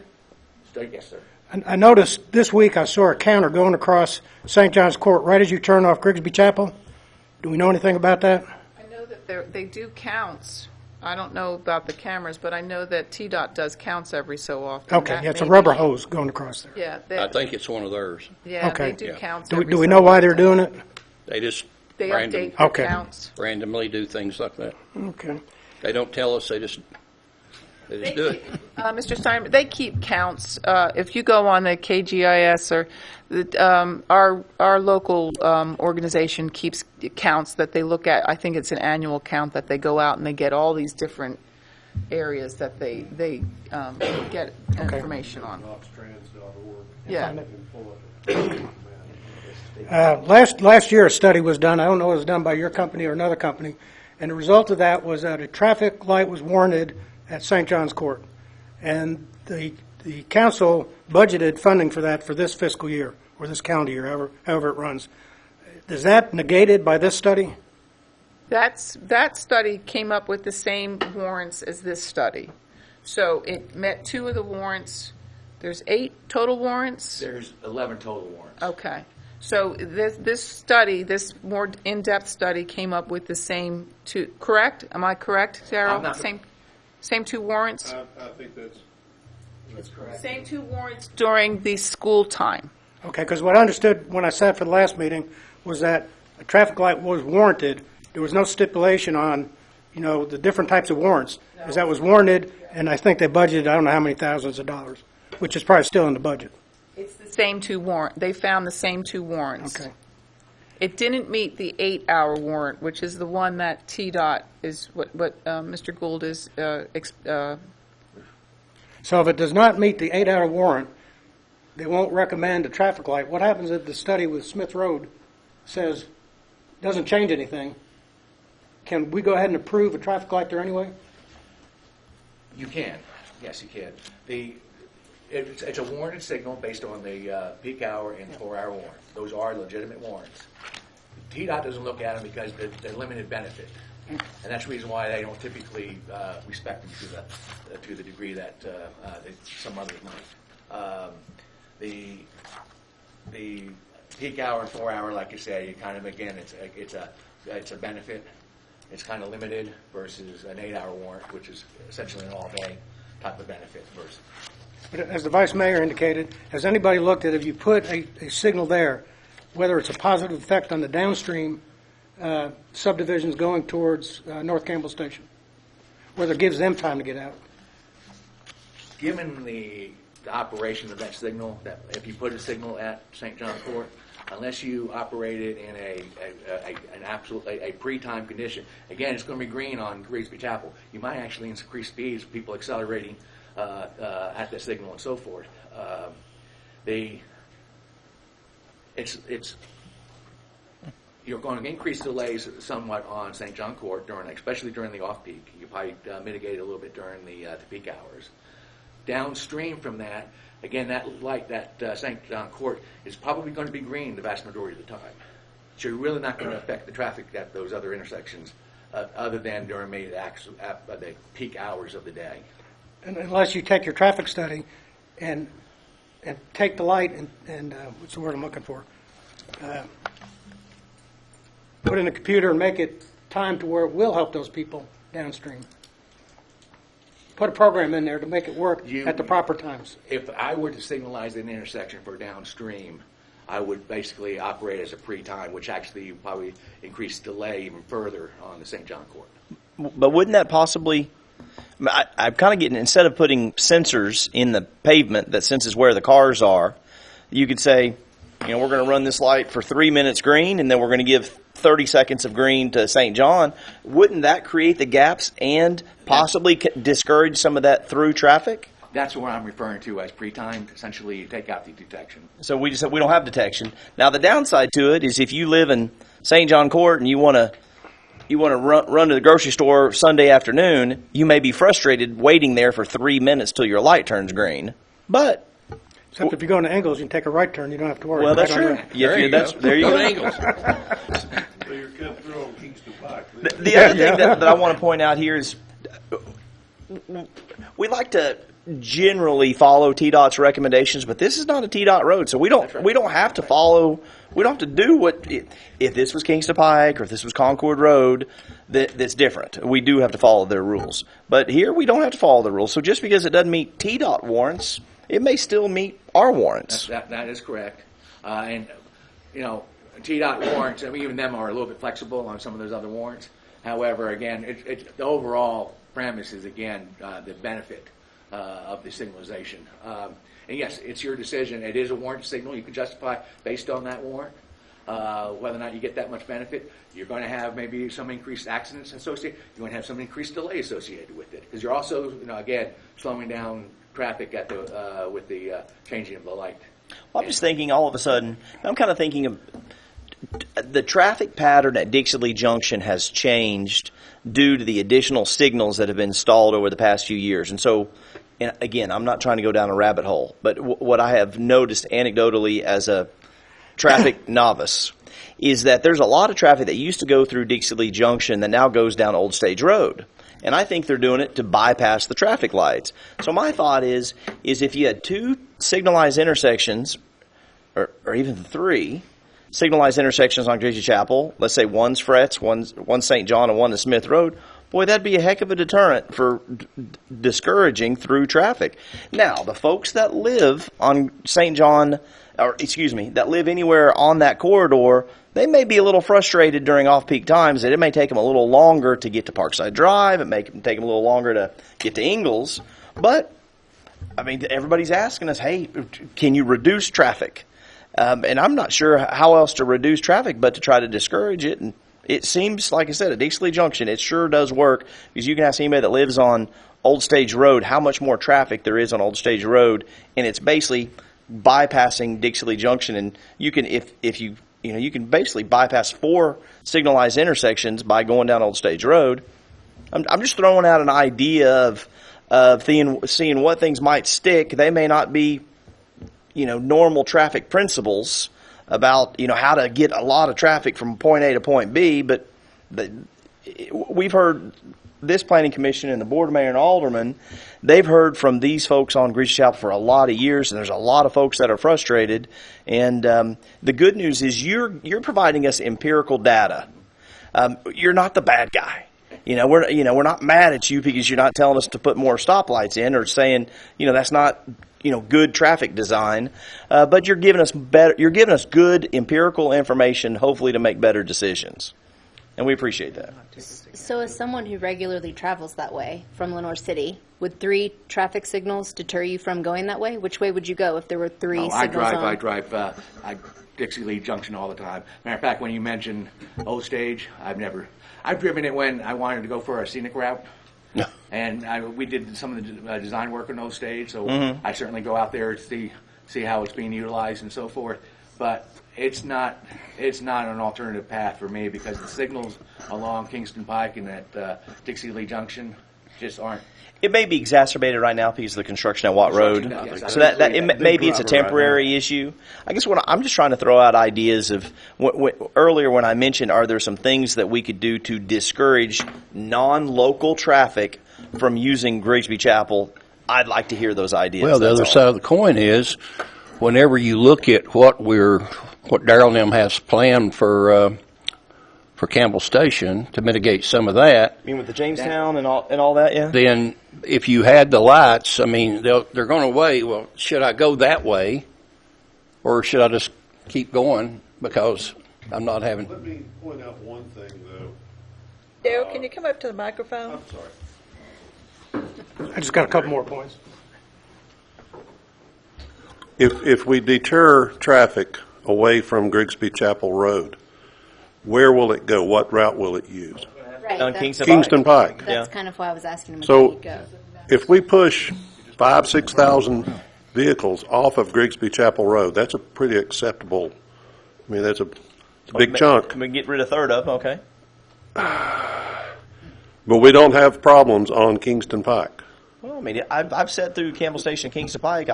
S5: Yes, sir.
S9: I noticed this week I saw a counter going across St. John's Court right as you turn off Grigsby Chapel. Do we know anything about that?
S8: I know that they do counts. I don't know about the cameras, but I know that TDOT does counts every so often.
S9: Okay,
S8: That
S9: yeah, it's a
S8: may
S9: rubber
S8: be-
S9: hose going across there.
S8: Yeah,
S6: I think it's one of theirs.
S8: yeah,
S9: Okay.
S8: they do
S6: Yeah.
S8: counts.
S9: Do
S8: every
S9: we
S8: so
S9: know why
S8: often.
S9: they're doing it?
S6: They just
S8: They update the
S9: Okay.
S8: counts.
S6: randomly do things like that.
S9: Okay.
S6: They don't tell us, they just do it.
S8: Mr. Steinberg, they keep counts. If you go on the KGIS or our local organization keeps counts that they look at. I think it's an annual count that they go out and they get all these different areas that they get information on. Yeah.
S9: Last year, a study was done. I don't know if it was done by your company or another company, and the result of that was that a traffic light was warranted at St. John's Court, and the council budgeted funding for that for this fiscal year or this calendar year, however it runs. Is that negated by this study?
S8: That study came up with the same warrants as this study. So it met 2 of the warrants. There's 8 total warrants?
S5: There's 11 total warrants.
S8: Okay. So this study, this more in-depth study came up with the same 2, correct? Am I correct, Sarah?
S5: I'm not-
S8: Same 2 warrants?
S3: I think that's correct.
S8: Same 2 warrants during the school time.
S9: Okay, because what I understood when I sat for the last meeting was that a traffic light was warranted. There was no stipulation on, the different types of warrants. Because that was warranted, and I think they budgeted, I don't know how many thousands of dollars, which is probably still in the budget.
S8: It's the same 2 warrant. They found the same 2 warrants.
S9: Okay.
S8: It didn't meet the 8-hour warrant, which is the one that TDOT is what Mr. Gould is.
S9: So if it does not meet the 8-hour warrant, they won't recommend a traffic light. What happens if the study with Smith Road says doesn't change anything? Can we go ahead and approve a traffic light there anyway?
S5: You can. Yes, you can. It's a warranted signal based on the peak hour and 4-hour warrant. Those are legitimate warrants. TDOT doesn't look at them because they're limited benefit. And that's the reason why they don't typically respect them to the degree that some others might. The peak hour and 4-hour, like you say, kind of again, it's a benefit. It's kind of limited versus an 8-hour warrant, which is essentially an all-day type of benefit versus.
S9: But as the Vice Mayor indicated, has anybody looked at if you put a signal there, whether it's a positive effect on the downstream subdivisions going towards North Campbell Station, whether it gives them time to get out?
S5: Given the operation of that signal, that if you put a signal at St. John's Court, unless you operate it in a pre-time condition, again, it's going to be green on Grigsby Chapel. You might actually increase speeds, people accelerating at the signal and so forth. You're going to increase delays somewhat on St. John Court especially during the off-peak. You probably mitigate it a little bit during the peak hours. Downstream from that, again, that light, that St. John Court is probably going to be green the vast majority of the time. So you're really not going to affect the traffic at those other intersections, other than during maybe the peak hours of the day.
S9: And unless you take your traffic study and take the light and what's the word I'm looking for? Put it in a computer and make it timed to where it will help those people downstream. Put a program in there to make it work at the proper times.
S5: If I were to signalize an intersection for downstream, I would basically operate as a pre-time, which actually probably increase delay even further on the St. John Court.
S4: But wouldn't that possibly I'm kind of getting, instead of putting sensors in the pavement that senses where the cars are, you could say, we're going to run this light for 3 minutes green, and then we're going to give 30 seconds of green to St. John. Wouldn't that create the gaps and possibly discourage some of that through traffic?
S5: That's what I'm referring to as pre-timed. Essentially, you take out the detection.
S4: So we don't have detection. Now, the downside to it is if you live in St. John Court and you want to run to the grocery store Sunday afternoon, you may be frustrated waiting there for 3 minutes till your light turns green. But
S9: Except if you go into Ingles, you can take a right turn. You don't have to worry.
S4: well, that's
S9: Right on
S4: true.
S9: your-
S4: There you go.
S6: Angles.
S3: So you're coming through on Kingston Pike.
S4: The other thing that I want to point out here is we like to generally follow TDOT's recommendations, but this is not a TDOT road, so we don't have to follow. We don't have to do what if this was Kingston Pike or if this was Concord Road. That's different. We do have to follow their rules, but here we don't have to follow the rules. So just because it doesn't meet TDOT warrants, it may still meet our warrants.
S5: That is correct. And TDOT warrants, even them are a little bit flexible on some of those other warrants. However, again, the overall premise is, again, the benefit of the signalization. And yes, it's your decision. It is a warrant signal. You can justify based on that warrant whether or not you get that much benefit. You're going to have maybe some increased accidents associated. You're going to have some increased delay associated with it because you're also, again, slowing down traffic with the changing of the light.
S4: Well, I'm just thinking all of a sudden, I'm kind of thinking of the traffic pattern at Dixie Lee Junction has changed due to the additional signals that have been installed over the past few years. And so, and again, I'm not trying to go down a rabbit hole, but what I have noticed anecdotally as a traffic novice is that there's a lot of traffic that used to go through Dixie Lee Junction that now goes down Old Stage Road. And I think they're doing it to bypass the traffic lights. So my thought is if you had 2 signalized intersections, or even 3 signalized intersections on Grigsby Chapel, let's say one's Fretz, one's St. John, and one is Smith Road, boy, that'd be a heck of a deterrent for discouraging through traffic. Now, the folks that live on St. John, that live anywhere on that corridor, they may be a little frustrated during off-peak times that it may take them a little longer to get to Parkside Drive. It may take them a little longer to get to Ingalls. But, everybody's asking us, hey, can you reduce traffic? And I'm not sure how else to reduce traffic but to try to discourage it. And it seems, like I said, at Dixie Lee Junction, it sure does work because you can ask anybody that lives on Old Stage Road how much more traffic there is on Old Stage Road, and it's basically bypassing Dixie Lee Junction. And you can, you can basically bypass 4 signalized intersections by going down Old Stage Road. I'm just throwing out an idea of seeing what things might stick. They may not be normal traffic principles about, how to get a lot of traffic from point A to point B, but we've heard this planning commission and the board of mayor and aldermen, they've heard from these folks on Grigsby Chapel for a lot of years, and there's a lot of folks that are frustrated. And the good news is you're providing us empirical data. You're not the bad guy. We're not mad at you because you're not telling us to put more stoplights in or saying, that's not good traffic design, but you're giving us good empirical information, hopefully to make better decisions, and we appreciate that.
S10: So, as someone who regularly travels that way from Lenore City, would 3 traffic signals deter you from going that way? Which way would you go if there were 3 signals?
S5: I drive Dixie Lee Junction all the time. Matter of fact, when you mentioned Old Stage, I've driven it when I wanted to go for a scenic route. Yeah. And we did some of the design work on those stage, so I certainly go out there to see how it's being utilized and so forth. But it's not an alternative path for me because the signals along Kingston Pike and at Dixie Lee Junction just aren't.
S4: It may be exacerbated right now because of the construction at Watt Road. So maybe it's a temporary issue. I guess I'm just trying to throw out ideas of earlier when I mentioned, are there some things that we could do to discourage non-local traffic from using Grigsby Chapel? I'd like to hear those ideas.
S6: Well, the other side of the coin is whenever you look at what Darrell and them has planned for Campbell Station to mitigate some of that.
S4: You mean with the Jamestown and all that, yeah?
S6: Then if you had the lights, they're going to weigh, well, should I go that way or should I just keep going because I'm not having...
S3: Let me point out one thing, though.
S1: Darrell, can you come up to the microphone?
S3: I'm sorry.
S9: I just got a couple more points.
S3: If we deter traffic away from Grigsby Chapel Road, where will it go? What route will it use?
S10: Right,
S4: On
S10: that's-
S3: Kingston Pike.
S10: That's kind of why I was asking him.
S3: So-
S10: Where he'd go.
S3: If we push 6,000 vehicles off of Grigsby Chapel Road, that's a pretty acceptable, I mean, that's a big chunk.
S4: We can get rid of third up, okay.
S3: But we don't have problems on Kingston Pike.
S4: Well, I mean, I've sat through Campbell Station, Kingston Pike.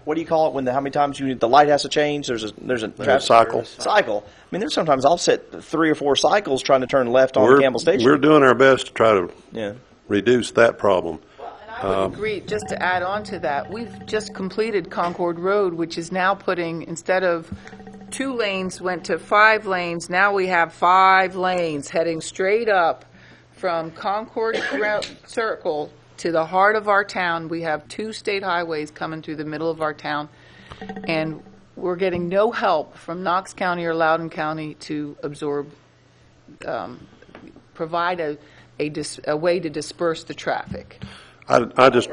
S4: What do you call it when how many times the light has to change? There's a traffic
S3: cycle.
S4: Cycle. I mean, there's sometimes I'll set 3 or 4 cycles trying to turn left on Campbell Station.
S3: We're doing our best to try to
S4: Yeah.
S3: reduce that problem.
S8: And I would agree, just to add on to that, we've just completed Concord Road, which is now putting, instead of 2 lanes, went to 5 lanes. Now we have 5 lanes heading straight up from Concord Circle to the heart of our town. We have 2 state highways coming through the middle of our town, and we're getting no help from Knox County or Loudoun County to absorb, provide a way to disperse the traffic.
S3: I just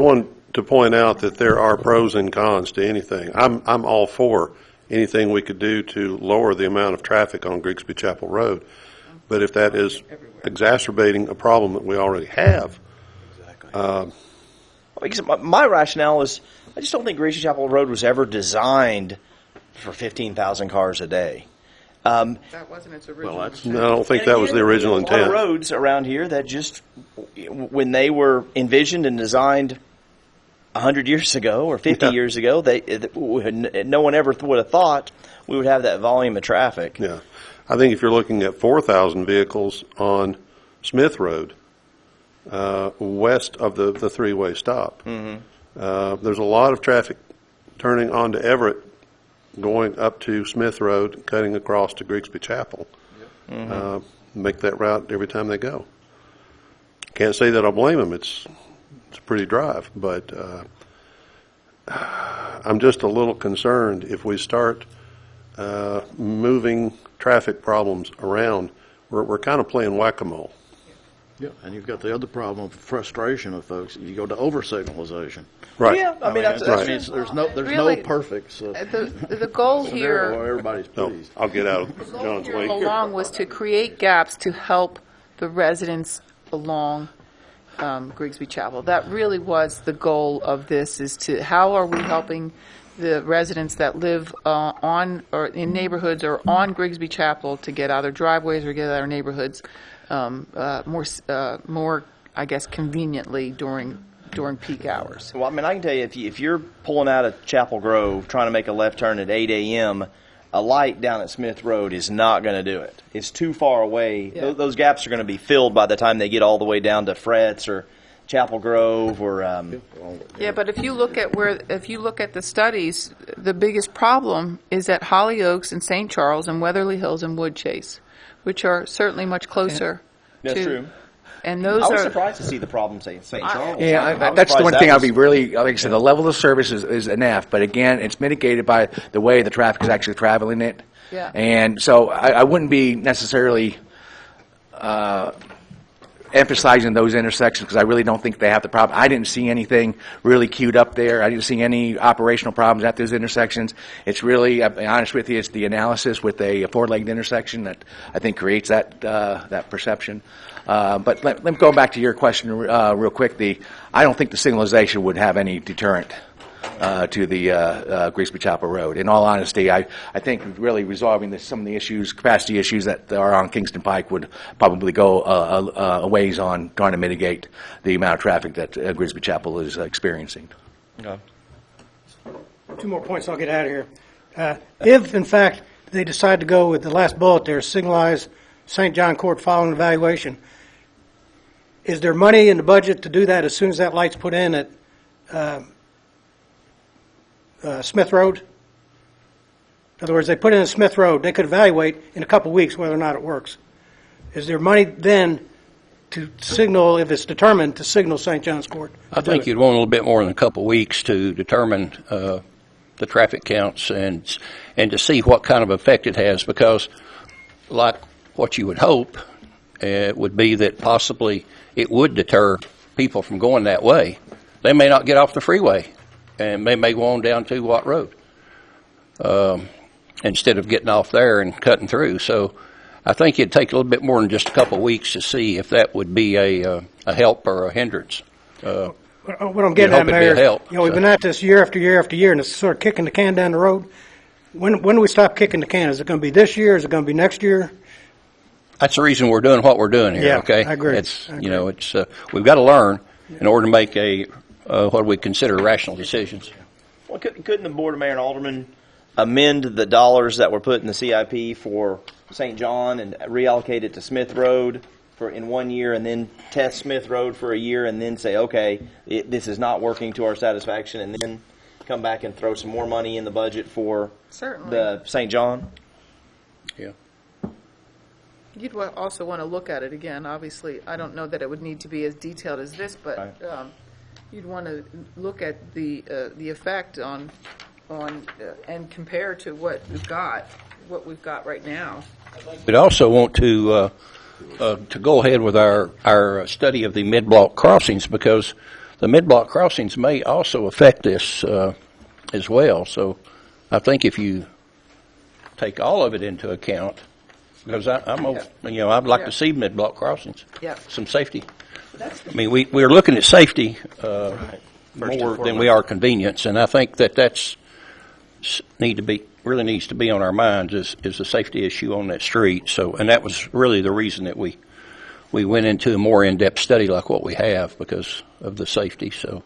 S3: want to point out that there are pros and cons to anything. I'm all for anything we could do to lower the amount of traffic on Grigsby Chapel Road. But if that is exacerbating a problem that we already have,
S4: Because my rationale is, I just don't think Grigsby Chapel Road was ever designed for 15,000 cars a day.
S8: That wasn't its original.
S7: Well, that's,
S3: I don't think that was the original
S4: A lot of
S3: intent.
S4: roads around here that just, when they were envisioned and designed 100 years ago or 50
S3: Yeah.
S4: years ago, no one ever would have thought we would have that volume of traffic.
S3: Yeah. I think if you're looking at 4,000 vehicles on Smith Road, west of the 3-way stop, there's a lot of traffic turning onto Everett, going up to Smith Road, cutting across to Grigsby Chapel. Make that route every time they go. Can't say that I blame them. It's a pretty drive, but I'm just a little concerned if we start moving traffic problems around. We're kind of playing whack-a-mole.
S7: yeah, and you've got the other problem of frustration of folks. If you go to over-signalization.
S3: Right.
S4: Yeah, I mean, that's
S3: right.
S7: There's no
S8: Really,
S7: perfects.
S8: The goal
S7: Scenario
S8: here
S7: where everybody's
S3: No,
S7: pleased.
S3: I'll get out of John's way
S8: all
S3: here.
S8: along was to create gaps to help the residents along Grigsby Chapel. That really was the goal of this, is to how are we helping the residents that live on or in neighborhoods or on Grigsby Chapel to get out of their driveways or get out of their neighborhoods more, I guess, conveniently during peak hours.
S4: Well, I mean, I can tell you, if you're pulling out of Chapel Grove, trying to make a left turn at 8 a.m., a light down at Smith Road is not going to do it. It's too far away.
S8: Yeah.
S4: Those gaps are going to be filled by the time they get all the way down to Fretz or Chapel Grove or.
S8: Yeah, but if you look at the studies, the biggest problem is at Hollyoaks and St. Charles and Weatherly Hills and Woodchase, which are certainly much closer.
S4: That's
S8: to,
S4: true.
S8: And those
S4: I was
S8: are
S4: surprised to see the problem, say, in St. Charles.
S5: Yeah,
S4: I was
S5: that's the
S4: surprised
S5: one
S4: that
S5: thing I'll
S4: was-
S5: be really, like I said, the level of service is an F, but again, it's mitigated by the way the traffic is actually traveling it.
S8: Yeah.
S5: And so I wouldn't be necessarily emphasizing those intersections because I really don't think they have the problem. I didn't see anything really queued up there. I didn't see any operational problems at those intersections. It's really, I'll be honest with you, it's the analysis with a 4-legged intersection that I think creates that perception. But let me go back to your question real quick. I don't think the signalization would have any deterrent to the Grigsby Chapel Road. In all honesty, I think really resolving some of the issues, capacity issues that are on Kingston Pike would probably go a ways on trying to mitigate the amount of traffic that Grigsby Chapel is experiencing.
S4: Okay.
S9: 2 more points, I'll get out of here. If, in fact, they decide to go with the last bullet there, signalize St. John Court following evaluation, is there money in the budget to do that as soon as that light's put in at Smith Road? In other words, they put in Smith Road, they could evaluate in a couple weeks whether or not it works. Is there money then to signal, if it's determined, to signal St. John's Court?
S6: I think you'd want a little bit more than a couple of weeks to determine the traffic counts and to see what kind of effect it has, because like what you would hope would be that possibly it would deter people from going that way, they may not get off the freeway, and they may go on down to Watt Road instead of getting off there and cutting through. So I think it'd take a little bit more than just a couple of weeks to see if that would be a help or a hindrance.
S9: What I'm getting at,
S6: hope it'd be
S9: Mayor,
S6: a help,
S9: we've been at this year after year after year, and it's sort of kicking the can down the road. When do we stop kicking the can? Is it going to be this year? Is it going to be next year?
S6: That's the reason we're doing what we're doing here.
S9: Yeah,
S6: Okay,
S9: I agree.
S6: It's we've got to learn in order to make what we consider rational decisions.
S4: Well, couldn't the Board of Mayor and Aldermen amend the dollars that were put in the CIP for St. John and reallocate it to Smith Road in 1 year, and then test Smith Road for a year, and then say, okay, this is not working to our satisfaction, and then come back and throw some more money in the budget for
S8: Certainly.
S4: the St. John?
S6: Yeah.
S8: You'd also want to look at it again. Obviously, I don't know that it would need to be as detailed as this, but
S4: Right.
S8: You'd want to look at the effect on and compare to what we've got right now.
S6: We'd also want to go ahead with our study of the mid-block crossings, because the mid-block crossings may also affect this as well. So I think if you take all of it into account, because I'd like to see mid-block crossings,
S8: Yeah.
S6: some safety. I mean, we're looking at safety more than we are convenience, and I think that's really needs to be on our minds is the safety issue on that street. So, and that was really the reason that we went into a more in-depth study like what we have, because of the safety. So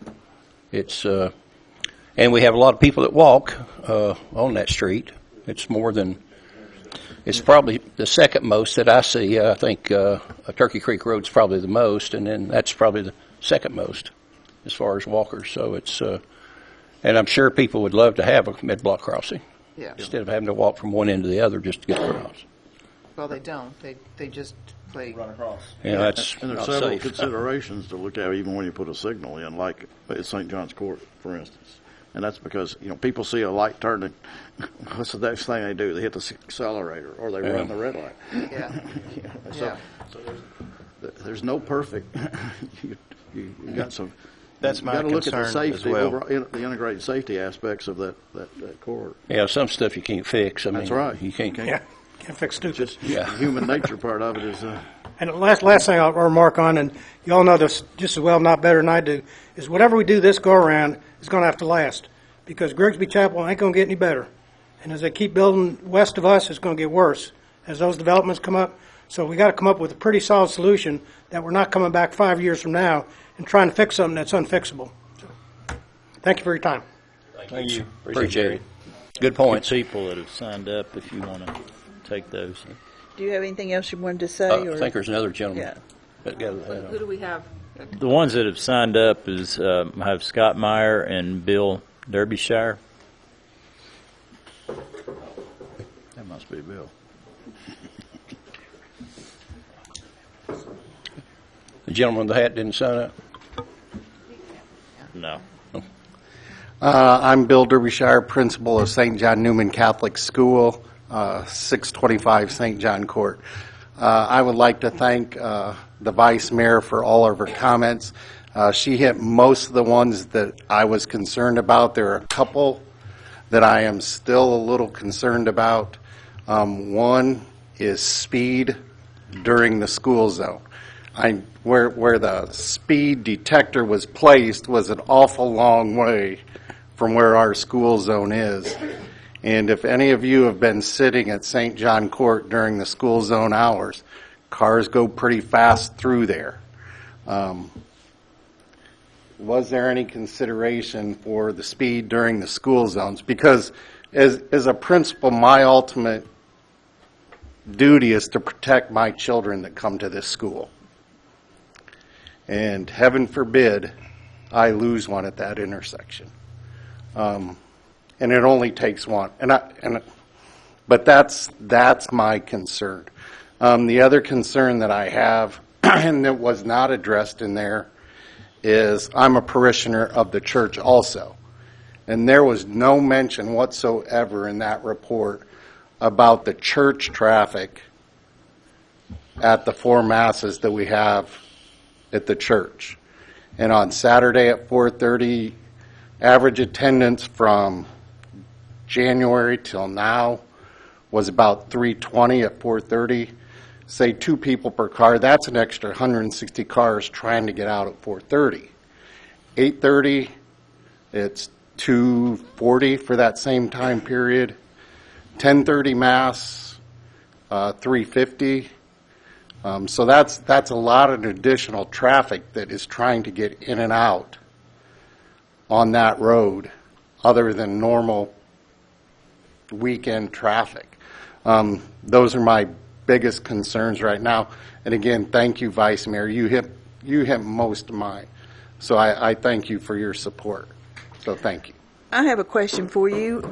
S6: it's and we have a lot of people that walk on that street. It's probably the second most that I see. I think Turkey Creek Road's probably the most, and then that's probably the second most as far as walkers. So it's, and I'm sure people would love to have a mid-block crossing
S8: Yeah.
S6: instead of having to walk from one end to the other just to get across.
S8: Well, they don't. They just play.
S4: Run across.
S6: Yeah, that's
S7: And there's
S6: not
S7: several
S6: safe.
S7: considerations to look at even when you put a signal in, like at St. John's Court, for instance. And that's because, people see a light turning. What's the next thing they do? They hit the accelerator, or they run the red light.
S8: Yeah.
S7: So there's no perfect. you got some.
S11: That's my
S7: You got to look at the
S11: concern as
S7: safety,
S11: well.
S7: the integrated safety aspects of that court.
S6: Yeah, some stuff you can't fix. I mean,
S7: That's right.
S6: You can't.
S9: Yeah, can't fix stupid.
S7: Just the human nature part of it is.
S9: And the last thing I'll remark on, and you all know this just as well, not better than I do, is whatever we do this go-around is going to have to last, because Grigsby Chapel ain't going to get any better. And as they keep building west of us, it's going to get worse as those developments come up. So we got to come up with a pretty solid solution that we're not coming back 5 years from now and trying to fix something that's unfixable. So, thank you for your time.
S4: Thank you.
S6: Appreciate it. Good points.
S2: People that have signed up, if you want to take those.
S1: Do you have anything else you wanted to say?
S6: I think there's another gentleman.
S1: Yeah.
S6: that got his hand up.
S8: Who do we have?
S2: The ones that have signed up is I have Scott Meyer and Bill Derbyshire.
S7: That must be Bill.
S6: The gentleman with the hat didn't sign up.
S2: No.
S11: I'm Bill Derbyshire, principal of St. John Newman Catholic School, 625 St. John Court. I would like to thank the Vice Mayor for all of her comments. She hit most of the ones that I was concerned about. There are a couple that I am still a little concerned about. One is speed during the school zone. Where the speed detector was placed was an awful long way from where our school zone is. And if any of you have been sitting at St. John Court during the school zone hours, cars go pretty fast through there. Was there any consideration for the speed during the school zones? Because as a principal, my ultimate duty is to protect my children that come to this school. And heaven forbid I lose one at that intersection. And it only takes one. But that's my concern. The other concern that I have, and that was not addressed in there, is I'm a parishioner of the church also. And there was no mention whatsoever in that report about the church traffic at the four masses that we have at the church. And on Saturday at 4:30, average attendance from January till now was about 320 at 4:30. Say 2 people per car, that's an extra 160 cars trying to get out at 4:30. 8:30, it's 240 for that same time period. 10:30 mass, 350. So that's a lot of additional traffic that is trying to get in and out on that road, other than normal weekend traffic. Those are my biggest concerns right now. And again, thank you, Vice Mayor. You hit most of mine. So I thank you for your support. So thank you.
S1: I have a question for you.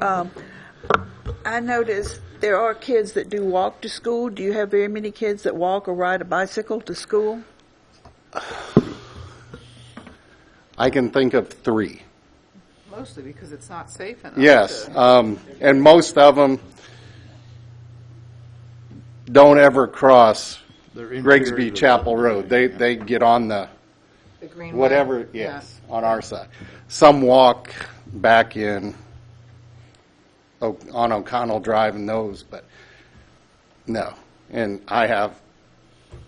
S1: I noticed there are kids that do walk to school. Do you have very many kids that walk or ride a bicycle to school?
S11: I can think of 3.
S8: Mostly because it's not safe enough.
S11: Yes, and most of them don't ever cross Grigsby Chapel Road. They get on the
S8: green
S11: whatever,
S8: way.
S11: yes, on our side. Some walk back in on O'Connell Drive and those, but no. And I have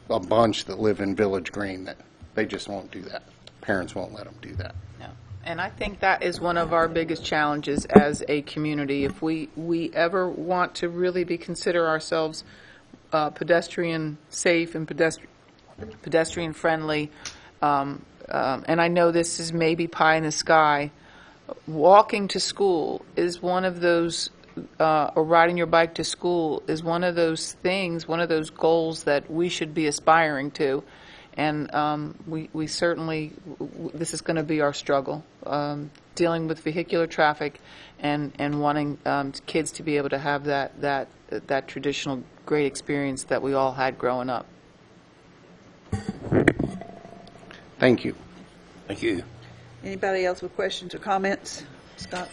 S11: a bunch that live in Village Green that they just won't do that. Parents won't let them do that.
S8: No. And I think that is one of our biggest challenges as a community. If we ever want to really consider ourselves pedestrian safe and pedestrian friendly, and I know this is maybe pie in the sky, walking to school is one of those, or riding your bike to school is one of those things, one of those goals that we should be aspiring to. And we certainly, this is going to be our struggle, dealing with vehicular traffic and wanting kids to be able to have that traditional great experience that we all had growing up.
S11: Thank you.
S6: Thank you.
S1: Anybody else with questions or comments? Scott?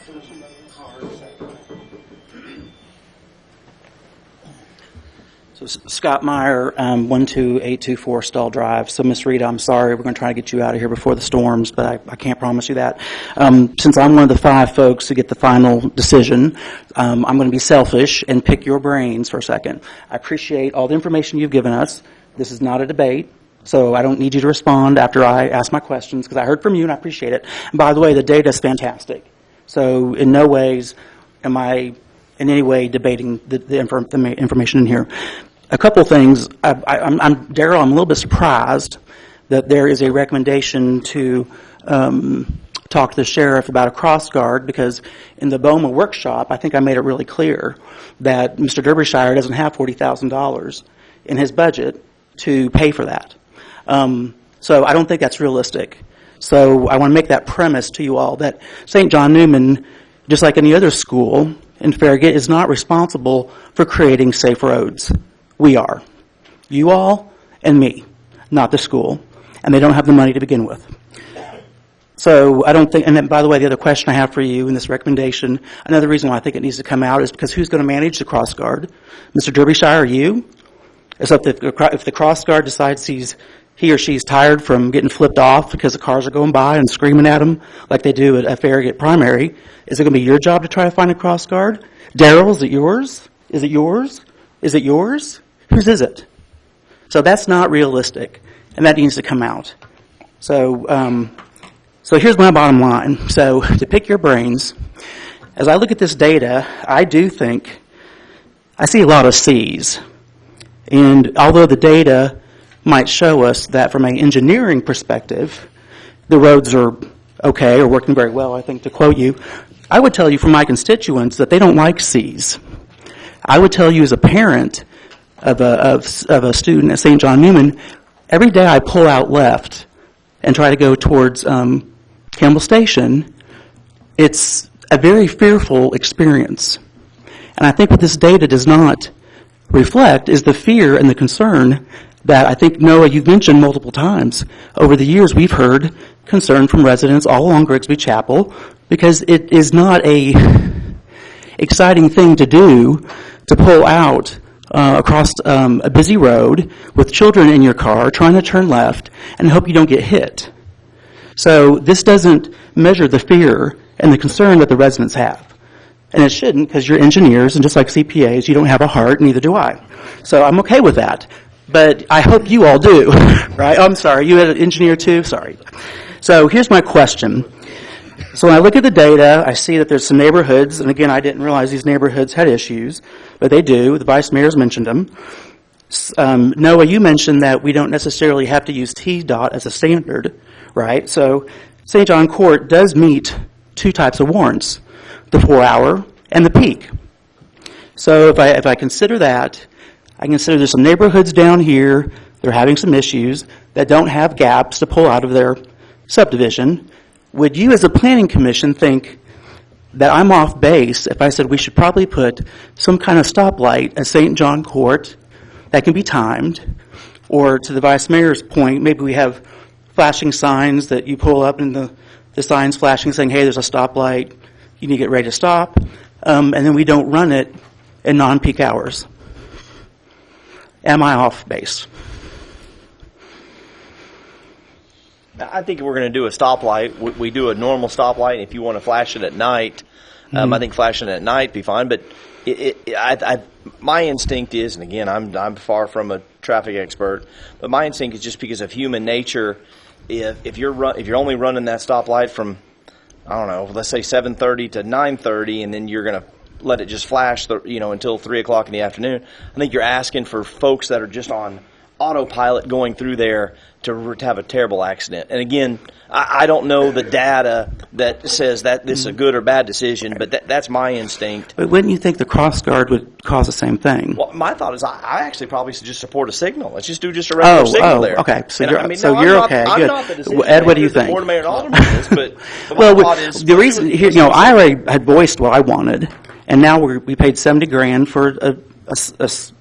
S12: So Scott Meyer, 12824 Stall Drive. So Miss Rita, I'm sorry, we're going to try to get you out of here before the storms, but I can't promise you that. Since I'm one of the 5 folks who get the final decision, I'm going to be selfish and pick your brains for a second. I appreciate all the information you've given us. This is not a debate, so I don't need you to respond after I ask my questions, because I heard from you and I appreciate it. And by the way, the data is fantastic. So in no ways am I in any way debating the information in here. A couple things. Daryl, I'm a little bit surprised that there is a recommendation to talk to the sheriff about a cross guard, because in the BOMA workshop, I think I made it really clear that Mr. Derbyshire doesn't have $40,000 in his budget to pay for that. So I don't think that's realistic. So I want to make that premise to you all that St. John Newman, just like any other school in Farragut, is not responsible for creating safe roads. We are. You all and me, not the school. And they don't have the money to begin with. So I don't think, and then, by the way, the other question I have for you in this recommendation, another reason why I think it needs to come out is because who's going to manage the cross guard? Mr. Derbyshire or you? So if the cross guard decides he or she's tired from getting flipped off because the cars are going by and screaming at him like they do at Farragut Primary, is it going to be your job to try to find a cross guard? Daryl, is it yours? Is it yours? Is it yours? Whose is it? So that's not realistic, and that needs to come out. So here's my bottom line. So to pick your brains, as I look at this data, I do think I see a lot of C's. And although the data might show us that from an engineering perspective, the roads are okay or working very well, I think, to quote you, I would tell you from my constituents that they don't like C's. I would tell you as a parent of a student at St. John Newman, every day I pull out left and try to go towards Campbell Station, it's a very fearful experience. And I think what this data does not reflect is the fear and the concern that I think, Noah, you've mentioned multiple times. Over the years, we've heard concern from residents all along Grigsby Chapel, because it is not a exciting thing to do to pull out across a busy road with children in your car trying to turn left and hope you don't get hit. So this doesn't measure the fear and the concern that the residents have. And it shouldn't, because you're engineers, and just like CPAs, you don't have a heart, neither do I. So I'm okay with that. But I hope you all do, right? I'm sorry, you had an engineer too? Sorry. So here's my question. So when I look at the data, I see that there's some neighborhoods, and again, I didn't realize these neighborhoods had issues, but they do. The vice mayor's mentioned them. Noah, you mentioned that we don't necessarily have to use TDOT as a standard, right? So St. John Court does meet two types of warrants, the 4-hour and the peak. So if I consider that, I consider there's some neighborhoods down here, they're having some issues that don't have gaps to pull out of their subdivision. Would you as a planning commission think that I'm off base if I said we should probably put some kind of stoplight at St. John Court that can be timed? Or to the vice mayor's point, maybe we have flashing signs that you pull up and the sign's flashing saying, hey, there's a stoplight, you need to get ready to stop, and then we don't run it in non-peak hours. Am I off base?
S4: I think if we're going to do a stoplight, we do a normal stoplight. And if you want to flash it at night, I think flashing it at night be fine. But my instinct is, and again, I'm far from a traffic expert, but my instinct is just because of human nature. If you're only running that stoplight from, I don't know, let's say 7:30 to 9:30, and then you're going to let it just flash, until 3 o'clock in the afternoon, I think you're asking for folks that are just on autopilot going through there to have a terrible accident. And again, I don't know the data that says that this is a good or bad decision, but that's my instinct.
S12: But wouldn't you think the cross guard would cause the same thing?
S4: Well, my thought is I actually probably should just support a signal. Let's just do just a regular signal there.
S12: Okay. So
S4: and
S12: you're, you're okay.
S4: I'm
S12: Good.
S4: not the decision
S12: Ed, what do you
S4: maker, the
S12: think?
S4: Board of Mayor and Alderman is, but
S12: well,
S4: my thought is
S12: the reason here, I already had voiced what I wanted, and now we paid $70,000 for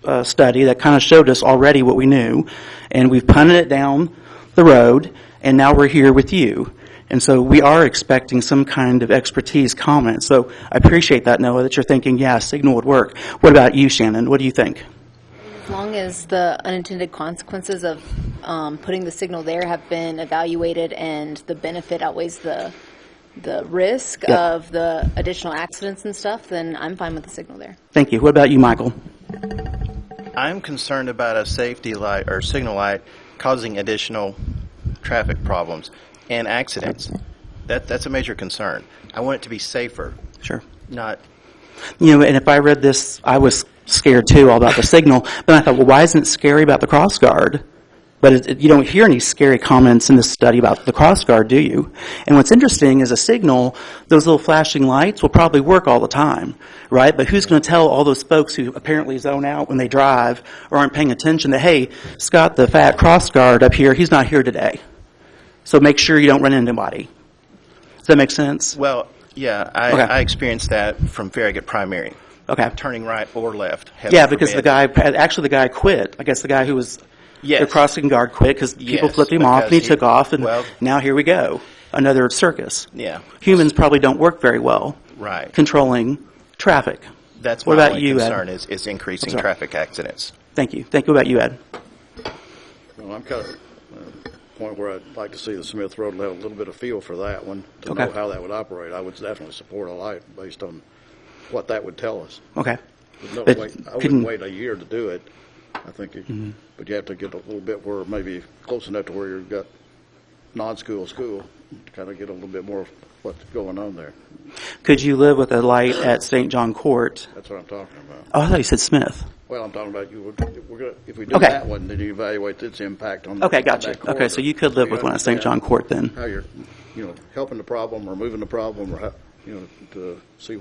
S12: a study that kind of showed us already what we knew, and we've punted it down the road, and now we're here with you. And so we are expecting some kind of expertise comment. So I appreciate that, Noah, that you're thinking, yeah, a signal would work. What about you, Shannon? What do you think?
S10: As long as the unintended consequences of putting the signal there have been evaluated and the benefit outweighs the risk of the additional accidents and stuff, then I'm fine with the signal there.
S12: Thank you. What about you, Michael?
S13: I'm concerned about a safety light or signal light causing additional traffic problems and accidents. That's a major concern. I want it to be safer.
S12: Sure.
S13: Not.
S12: And if I read this, I was scared too all about the signal. But I thought, well, why isn't it scary about the cross guard? But you don't hear any scary comments in this study about the cross guard, do you? And what's interesting is a signal, those little flashing lights will probably work all the time, right? But who's going to tell all those folks who apparently zone out when they drive or aren't paying attention that, hey, Scott, the fat cross guard up here, he's not here today. So make sure you don't run into anybody. Does that make sense?
S13: Well, yeah, I experienced that from Farragut Primary.
S12: Okay.
S13: Turning right or left.
S12: Yeah, because the guy quit. I guess the guy who was the crossing guard quit because people flipped him off and he took off, and now here we go. Another circus.
S13: Yeah.
S12: Humans probably don't work very well.
S13: Right.
S12: Controlling traffic.
S13: That's
S12: what
S13: my
S12: about
S13: only
S12: you,
S13: concern
S12: Ed?
S13: is increasing traffic accidents.
S12: Thank you. Thank you. What about you, Ed?
S7: Well, I'm kind of point where I'd like to see the Smith Road have a little bit of feel for that one to know how that would operate. I would definitely support a light based on what that would tell us.
S12: Okay.
S7: I wouldn't wait a year to do it. I think, but you have to get a little bit where maybe close enough to where you've got non-school to kind of get a little bit more of what's going on there.
S12: Could you live with a light at St. John Court?
S7: That's what I'm talking about.
S12: Oh, I thought you said Smith.
S7: Well, I'm talking about if we do that one, then you evaluate its impact on.
S12: Okay, gotcha. Okay, so you could live with one at St. John Court then.
S7: How you're, helping the problem or moving the problem, or to see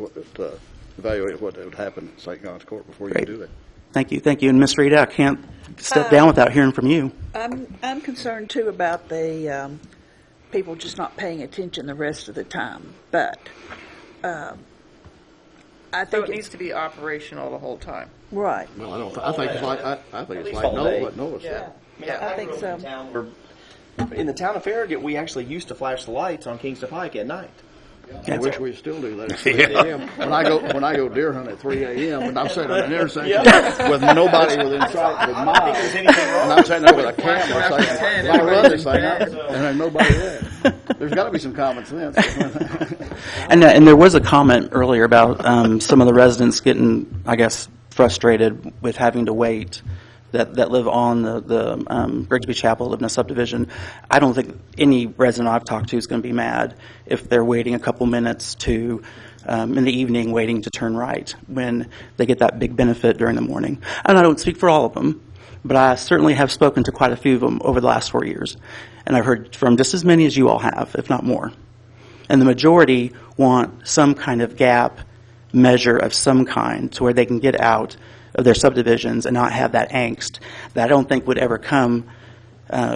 S7: evaluate what would happen at St. John's Court before you do it.
S12: Thank you. And Ms. Rita, I can't step down without hearing from you.
S1: I'm concerned too about the people just not paying attention the rest of the time, but I think
S8: it needs to be operational the whole time.
S1: Right.
S7: Well, I think it's like Noah said.
S1: I think so.
S4: In the town of Farragut, we actually used to flash the lights on Kingston Pike at night.
S7: I wish we still do that at 3 a.m. When I go deer hunt at 3 a.m. and I'm sitting at an intersection with nobody within sight but mine, and I'm sitting there with a camera saying, "I run this thing," and there's nobody there. There's got to be some common sense.
S12: And there was a comment earlier about some of the residents getting, I guess, frustrated with having to wait that live on the Grigsby Chapel, live in a subdivision. I don't think any resident I've talked to is going to be mad if they're waiting a couple minutes to in the evening waiting to turn right when they get that big benefit during the morning. And I don't speak for all of them, but I certainly have spoken to quite a few of them over the last 4 years. And I've heard from just as many as you all have, if not more. And the majority want some kind of gap measure of some kind to where they can get out of their subdivisions and not have that angst that I don't think would ever come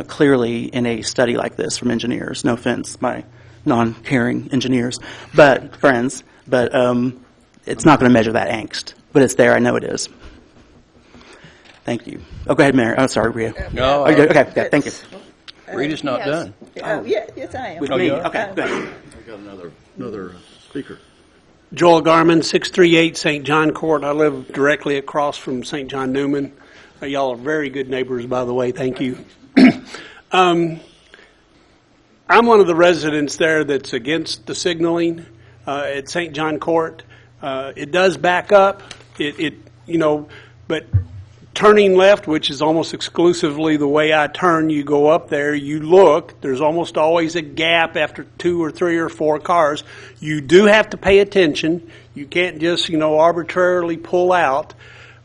S12: clearly in a study like this from engineers. No offense, my non-caring engineers, but friends. But it's not going to measure that angst. But it's there. I know it is. Thank you. Oh, go ahead, Mayor. Oh, sorry, Rhea.
S6: No.
S12: Okay, yeah, thank you.
S6: Rita's not done.
S1: Yes, I am.
S12: With me? Okay, good.
S7: We got another speaker.
S14: Joel Garman, 638 St. John Court. I live directly across from St. John Newman. Y'all are very good neighbors, by the way. Thank you. I'm one of the residents there that's against the signaling at St. John Court. It does back up. But turning left, which is almost exclusively the way I turn, you go up there, you look, there's almost always a gap after 2 or 3 or 4 cars. You do have to pay attention. You can't just, arbitrarily pull out.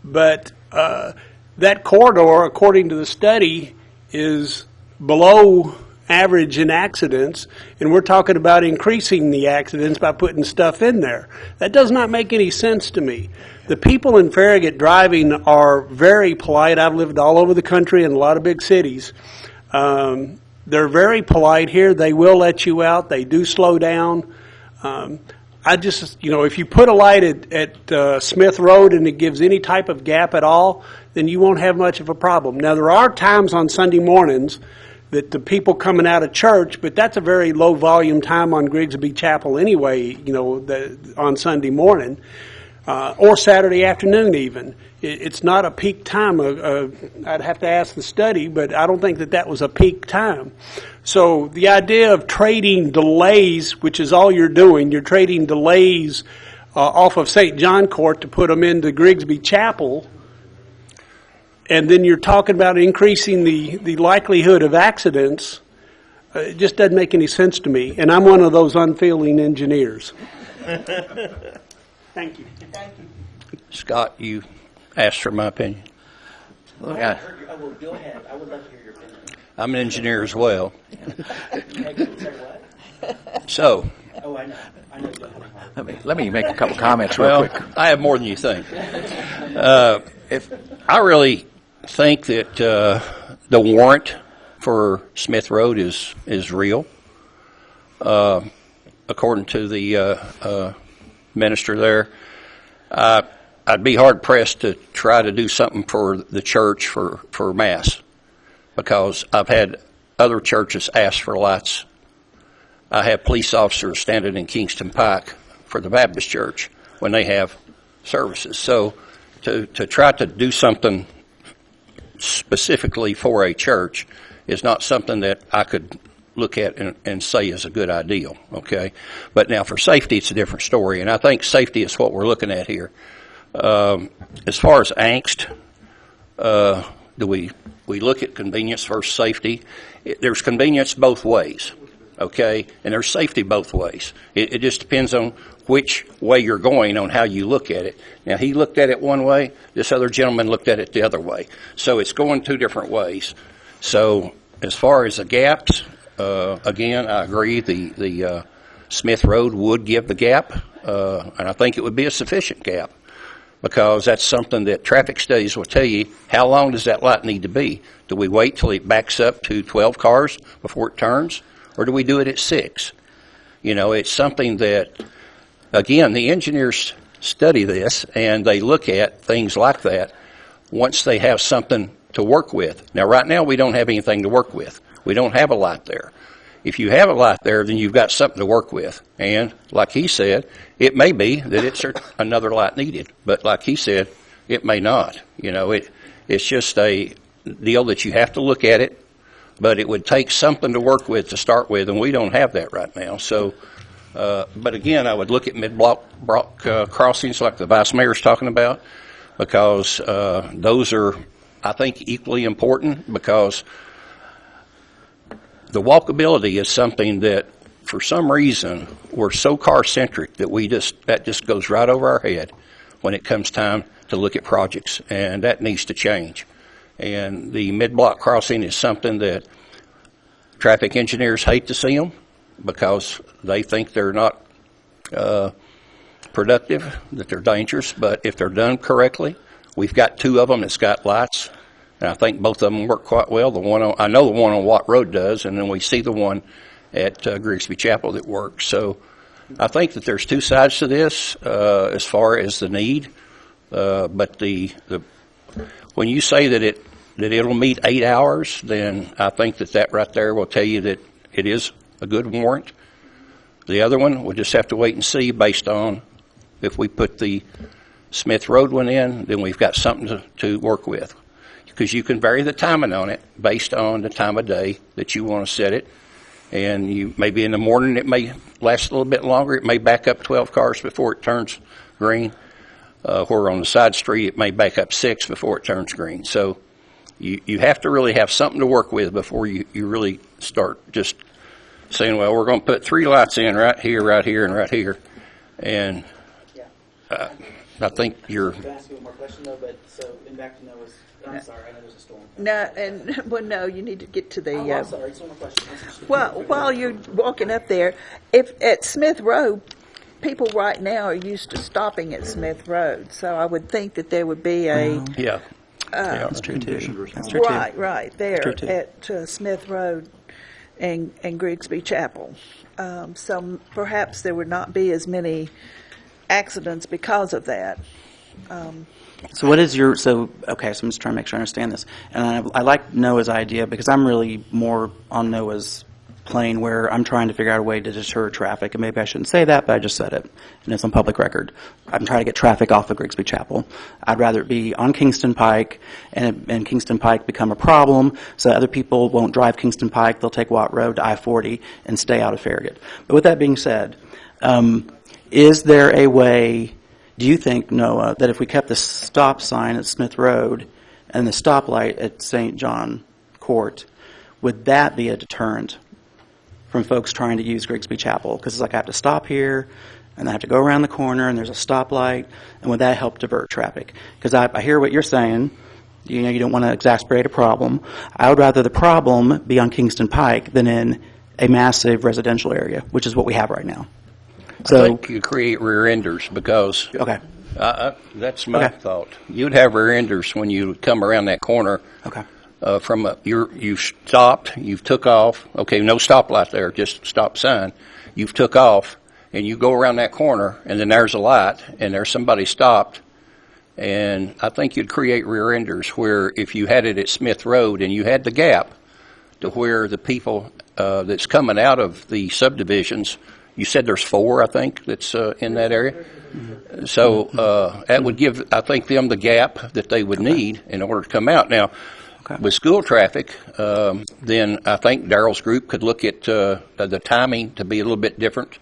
S14: But that corridor, according to the study, is below average in accidents, and we're talking about increasing the accidents by putting stuff in there. That does not make any sense to me. The people in Farragut driving are very polite. I've lived all over the country in a lot of big cities. They're very polite here. They will let you out. They do slow down. If you put a light at Smith Road and it gives any type of gap at all, then you won't have much of a problem. Now, there are times on Sunday mornings that the people coming out of church, but that's a very low volume time on Grigsby Chapel anyway, on Sunday morning, or Saturday afternoon even. It's not a peak time. I'd have to ask the study, but I don't think that was a peak time. So the idea of trading delays, which is all you're doing, you're trading delays off of St. John Court to put them into Grigsby Chapel, and then you're talking about increasing the likelihood of accidents. It just doesn't make any sense to me. And I'm one of those unfeeling engineers. Thank you.
S6: Scott, you asked for my opinion.
S12: Yeah. Go ahead. I would love to hear your opinion.
S6: I'm an engineer as well. So.
S12: Oh, I know.
S5: Let me make a couple comments real quick.
S6: I have more than you think. I really think that the warrant for Smith Road is real. According to the minister there, I'd be hard pressed to try to do something for the church for Mass, because I've had other churches ask for lights. I have police officers standing in Kingston Pike for the Baptist church when they have services. So to try to do something specifically for a church is not something that I could look at and say is a good idea, okay? But now for safety, it's a different story, and I think safety is what we're looking at here. As far as angst, do we look at convenience versus safety? There's convenience both ways, okay? And there's safety both ways. It just depends on which way you're going on how you look at it. Now, he looked at it one way. This other gentleman looked at it the other way. So it's going 2 different ways. So as far as the gaps, again, I agree. The Smith Road would give the gap, and I think it would be a sufficient gap, because that's something that traffic studies will tell you. How long does that light need to be? Do we wait till it backs up to 12 cars before it turns, or do we do it at 6? It's something that, again, the engineers study this, and they look at things like that once they have something to work with. Now, right now, we don't have anything to work with. We don't have a light there. If you have a light there, then you've got something to work with. And like he said, it may be that it's another light needed. But like he said, it may not. It's just a deal that you have to look at it but it would take something to work with to start with, and we don't have that right now. So, but again, I would look at mid-block crossings like the Vice Mayor's talking about, because those are, I think, equally important, because the walkability is something that, for some reason, we're so car-centric that that just goes right over our head when it comes time to look at projects, and that needs to change. And the mid-block crossing is something that traffic engineers hate to see them, because they think they're not productive, that they're dangerous. But if they're done correctly, we've got 2 of them that's got lights, and I think both of them work quite well. I know the one on Watt Road does, and then we see the one at Grigsby Chapel that works. So I think that there's 2 sides to this as far as the need. But when you say that it'll meet 8 hours, then I think that right there will tell you that it is a good warrant. The other one, we'll just have to wait and see, based on if we put the Smith Road one in, then we've got something to work with. Because you can vary the timing on it based on the time of day that you want to set it. And maybe in the morning it may last a little bit longer. It may back up 12 cars before it turns green. Where on the side street it may back up 6 before it turns green. So you have to really have something to work with before you really start just saying, well, we're going to put 3 lights in right here, and right here. And I think you're...
S12: Can I ask you one more question, though? But so, and back to Noah's... I'm sorry, I know there's a storm.
S1: No, you need to get to the...
S12: Oh, I'm sorry, just one more question.
S1: Well, while you're walking up there, if at Smith Road, people right now are used to stopping at Smith Road, so I would think that there would be a...
S12: That's true, too. That's true, too.
S1: Right there at Smith Road and Grigsby Chapel. So perhaps there would not be as many accidents because of that.
S12: So what is your, so I'm just trying to make sure I understand this. And I like Noah's idea, because I'm really more on Noah's plane, where I'm trying to figure out a way to deter traffic. And maybe I shouldn't say that, but I just said it, and it's on public record. I'm trying to get traffic off of Grigsby Chapel. I'd rather it be on Kingston Pike, and Kingston Pike become a problem, so other people won't drive Kingston Pike. They'll take Watt Road to I-40 and stay out of Farragut. But with that being said, is there a way... Do you think, Noah, that if we kept the stop sign at Smith Road and the stoplight at St. John Court, would that be a deterrent from folks trying to use Grigsby Chapel? Because it's like I have to stop here, and I have to go around the corner, and there's a stoplight, and would that help divert traffic? Because I hear what you're saying. You don't want to exacerbate a problem. I would rather the problem be on Kingston Pike than in a massive residential area, which is what we have right now. So,
S6: I think you create rear enders, because that's my thought. You'd have rear enders when you come around that corner. You've stopped, you've took off. Okay, no stoplight there, just stop sign. You've took off, and you go around that corner, and then there's a light, and there's somebody stopped. And I think you'd create rear enders where, if you had it at Smith Road and you had the gap to where the people that's coming out of the subdivisions, you said there's 4, I think, that's in that area. Mm-hmm. So that would give, I think, them the gap that they would need in order to come out. Now, with school traffic, then I think Darrell's group could look at the timing to be a little bit different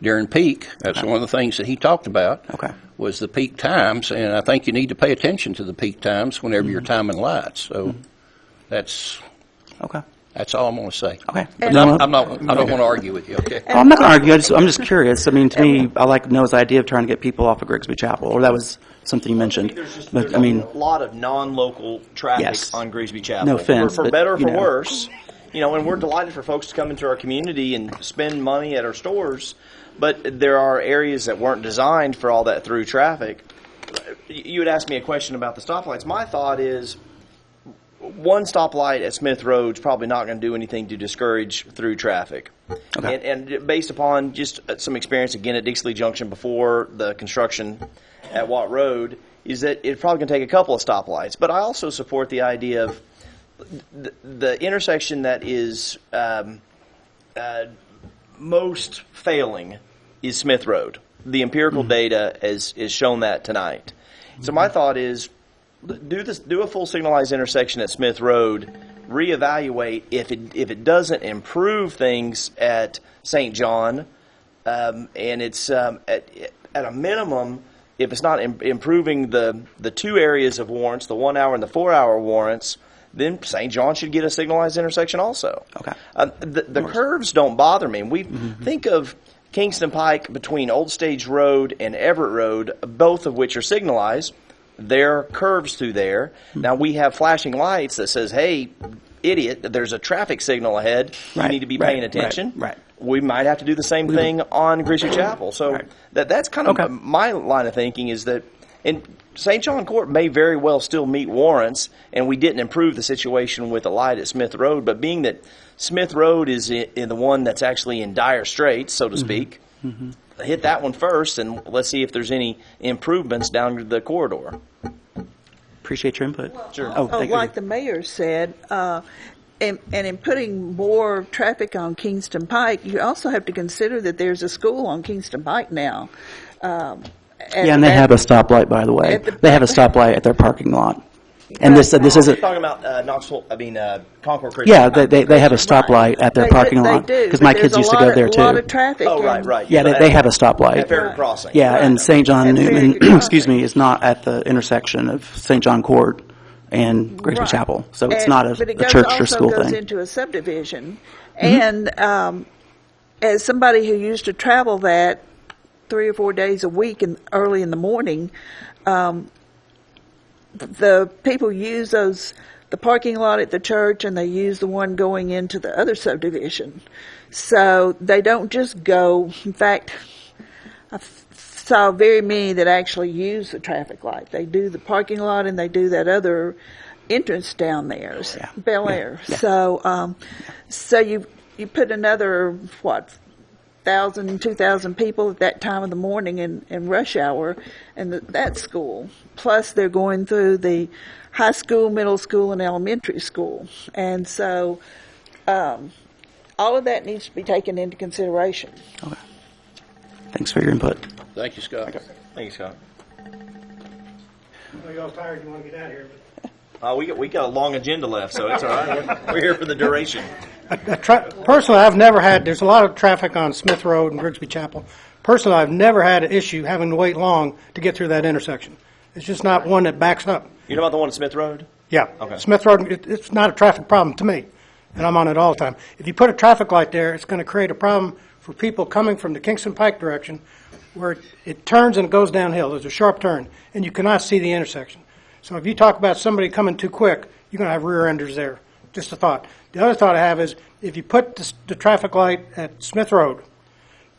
S6: during peak. That's one of the things that he talked about, was the peak times, and I think you need to pay attention to the peak times whenever you're timing lights. So that's all I'm going to say. I don't want to argue with you. Okay.
S12: I'm not going to argue. I'm just curious. I mean, to me, I like Noah's idea of trying to get people off of Grigsby Chapel, or that was something you mentioned.
S4: There's a lot of non-local traffic on Grigsby Chapel.
S12: No offense,
S4: for better or for worse. And we're delighted for folks to come into our community and spend money at our stores, but there are areas that weren't designed for all that through traffic. You had asked me a question about the stoplights. My thought is, one stoplight at Smith Road is probably not going to do anything to discourage through traffic. And based upon just some experience, again, at Dixley Junction before the construction at Watt Road, is that it's probably going to take a couple of stoplights. But I also support the idea of the intersection that is most failing is Smith Road. The empirical data is shown that tonight. So my thought is, do a full signalized intersection at Smith Road reevaluate if it doesn't improve things at St. John, and it's at a minimum, if it's not improving the two areas of warrants, the 1 hour and the 4 hour warrants, then St. John should get a signalized intersection also.
S12: Okay.
S4: The curves don't bother me. We think of Kingston Pike between Old Stage Road and Everett Road, both of which are signalized. There are curves through there. Now we have flashing lights that says, "Hey, idiot, there's a traffic signal ahead. You need to be paying attention."
S12: Right.
S4: We might have to do the same thing on Grigsby Chapel. So that's kind of my line of thinking, is that in St. John Court may very well still meet warrants, and we didn't improve the situation with the light at Smith Road. But being that Smith Road is in the one that's actually in dire straits, so to speak, hit that one first, and let's see if there's any improvements down the corridor.
S12: Appreciate your input.
S4: Sure.
S1: Like the mayor said, and in putting more traffic on Kingston Pike, you also have to consider that there's a school on Kingston Pike now.
S12: And they have a stoplight, by the way. They have a stoplight at their parking lot. And this isn't.
S4: Talking about Concord Christian.
S12: Yeah, they have a stoplight at their parking lot, because my kids used to go there too.
S1: A lot of traffic.
S4: Oh, right.
S12: Yeah, they have a stoplight.
S4: At Farragut Crossing.
S12: Yeah, and St. John Newman, is not at the intersection of St. John Court and Grigsby Chapel, so it's not a church or school
S1: thing. It goes into a subdivision, and as somebody who used to travel that 3 or 4 days a week and early in the morning, the people use the parking lot at the church, and they use the one going into the other subdivision. So they don't just go. In fact, I saw very many that actually use the traffic light. They do the parking lot, and they do that other entrance down there, Bel Air. Yeah. So you put another 1,000, 2,000 people at that time of the morning in rush hour, and that school. Plus, they're going through the high school, middle school, and elementary school, and so all of that needs to be taken into consideration.
S12: Okay. Thanks for your input.
S7: Thank you, Scott.
S4: Thank you, Scott.
S9: Well, y'all tired? You want to get out of here?
S4: We got a long agenda left, so it's all right. We're here for the duration.
S9: Personally, I've never had. There's a lot of traffic on Smith Road and Grigsby Chapel. Personally, I've never had an issue having to wait long to get through that intersection. It's just not one that backs up.
S4: You know about the one at Smith Road?
S9: Yeah.
S4: Okay.
S9: Smith Road, it's not a traffic problem to me, and I'm on it all the time. If you put a traffic light there, it's going to create a problem for people coming from the Kingston Pike direction, where it turns and it goes downhill. There's a sharp turn, and you cannot see the intersection. So if you talk about somebody coming too quick, you're going to have rear-enders there. Just a thought. The other thought I have is, if you put the traffic light at Smith Road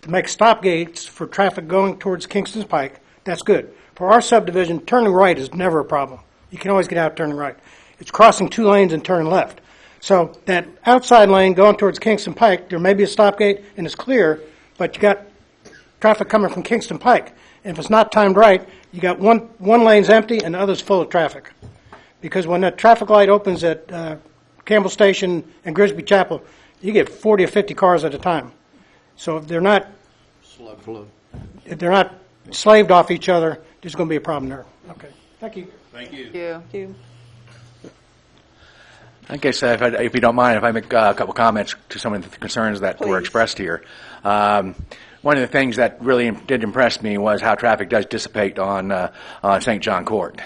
S9: to make stop gates for traffic going towards Kingston Pike, that's good. For our subdivision, turning right is never a problem. You can always get out turning right. It's crossing 2 lanes and turning left. So that outside lane going towards Kingston Pike, there may be a stop gate and it's clear, but you got traffic coming from Kingston Pike. And if it's not timed right, you got one lane's empty and the other's full of traffic. Because when that traffic light opens at Campbell Station and Grigsby Chapel, you get 40 or 50 cars at a time. So if they're not slaved off each other, there's going to be a problem there. Okay. Thank you.
S7: Thank you.
S8: Thank you.
S5: I guess if you don't mind, if I make a couple comments to some of the concerns that were expressed here. One of the things that really did impress me was how traffic does dissipate on St. John Court.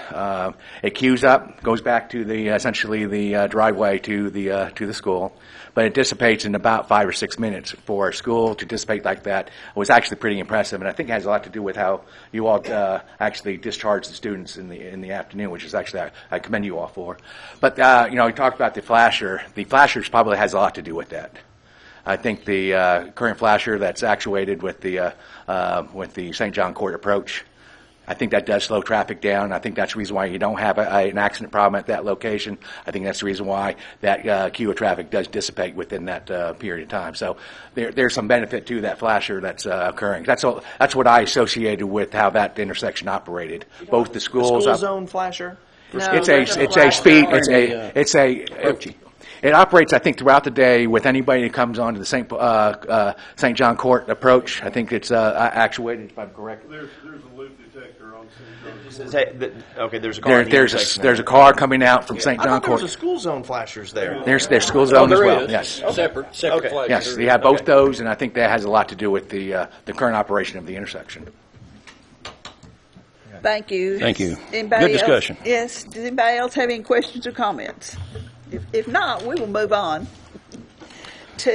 S5: It queues up, goes back to essentially the driveway to the school, but it dissipates in about 5 or 6 minutes. For a school to dissipate like that was actually pretty impressive, and I think it has a lot to do with how you all actually discharge the students in the afternoon, which is actually I commend you all for. But we talked about the flasher. The flashers probably has a lot to do with that. I think the current flasher that's actuated with the St. John Court approach, I think that does slow traffic down. I think that's the reason why you don't have an accident problem at that location. I think that's the reason why that queue of traffic does dissipate within that period of time. So there's some benefit to that flasher that's occurring. That's what I associated with how that intersection operated. Both the schools.
S4: The school zone flasher.
S5: It's a speed. It operates, I think, throughout the day with anybody that comes onto the St. John Court approach. I think it's actuated, if I'm correct.
S3: There's a loop detector on
S4: Okay, there's a car.
S5: There's a car coming out from St.
S4: I
S5: John
S4: thought there
S5: Court.
S4: was a school zone flashers there.
S5: There's school zone as well.
S6: is.
S5: Yes.
S6: Separate flags.
S5: Yes, they have both those, and I think that has a lot to do with the current operation of the intersection.
S1: Thank you.
S6: Thank you.
S1: Anybody
S6: Good discussion.
S1: Else? Yes. Does anybody else have any questions or comments? If not, we will move on to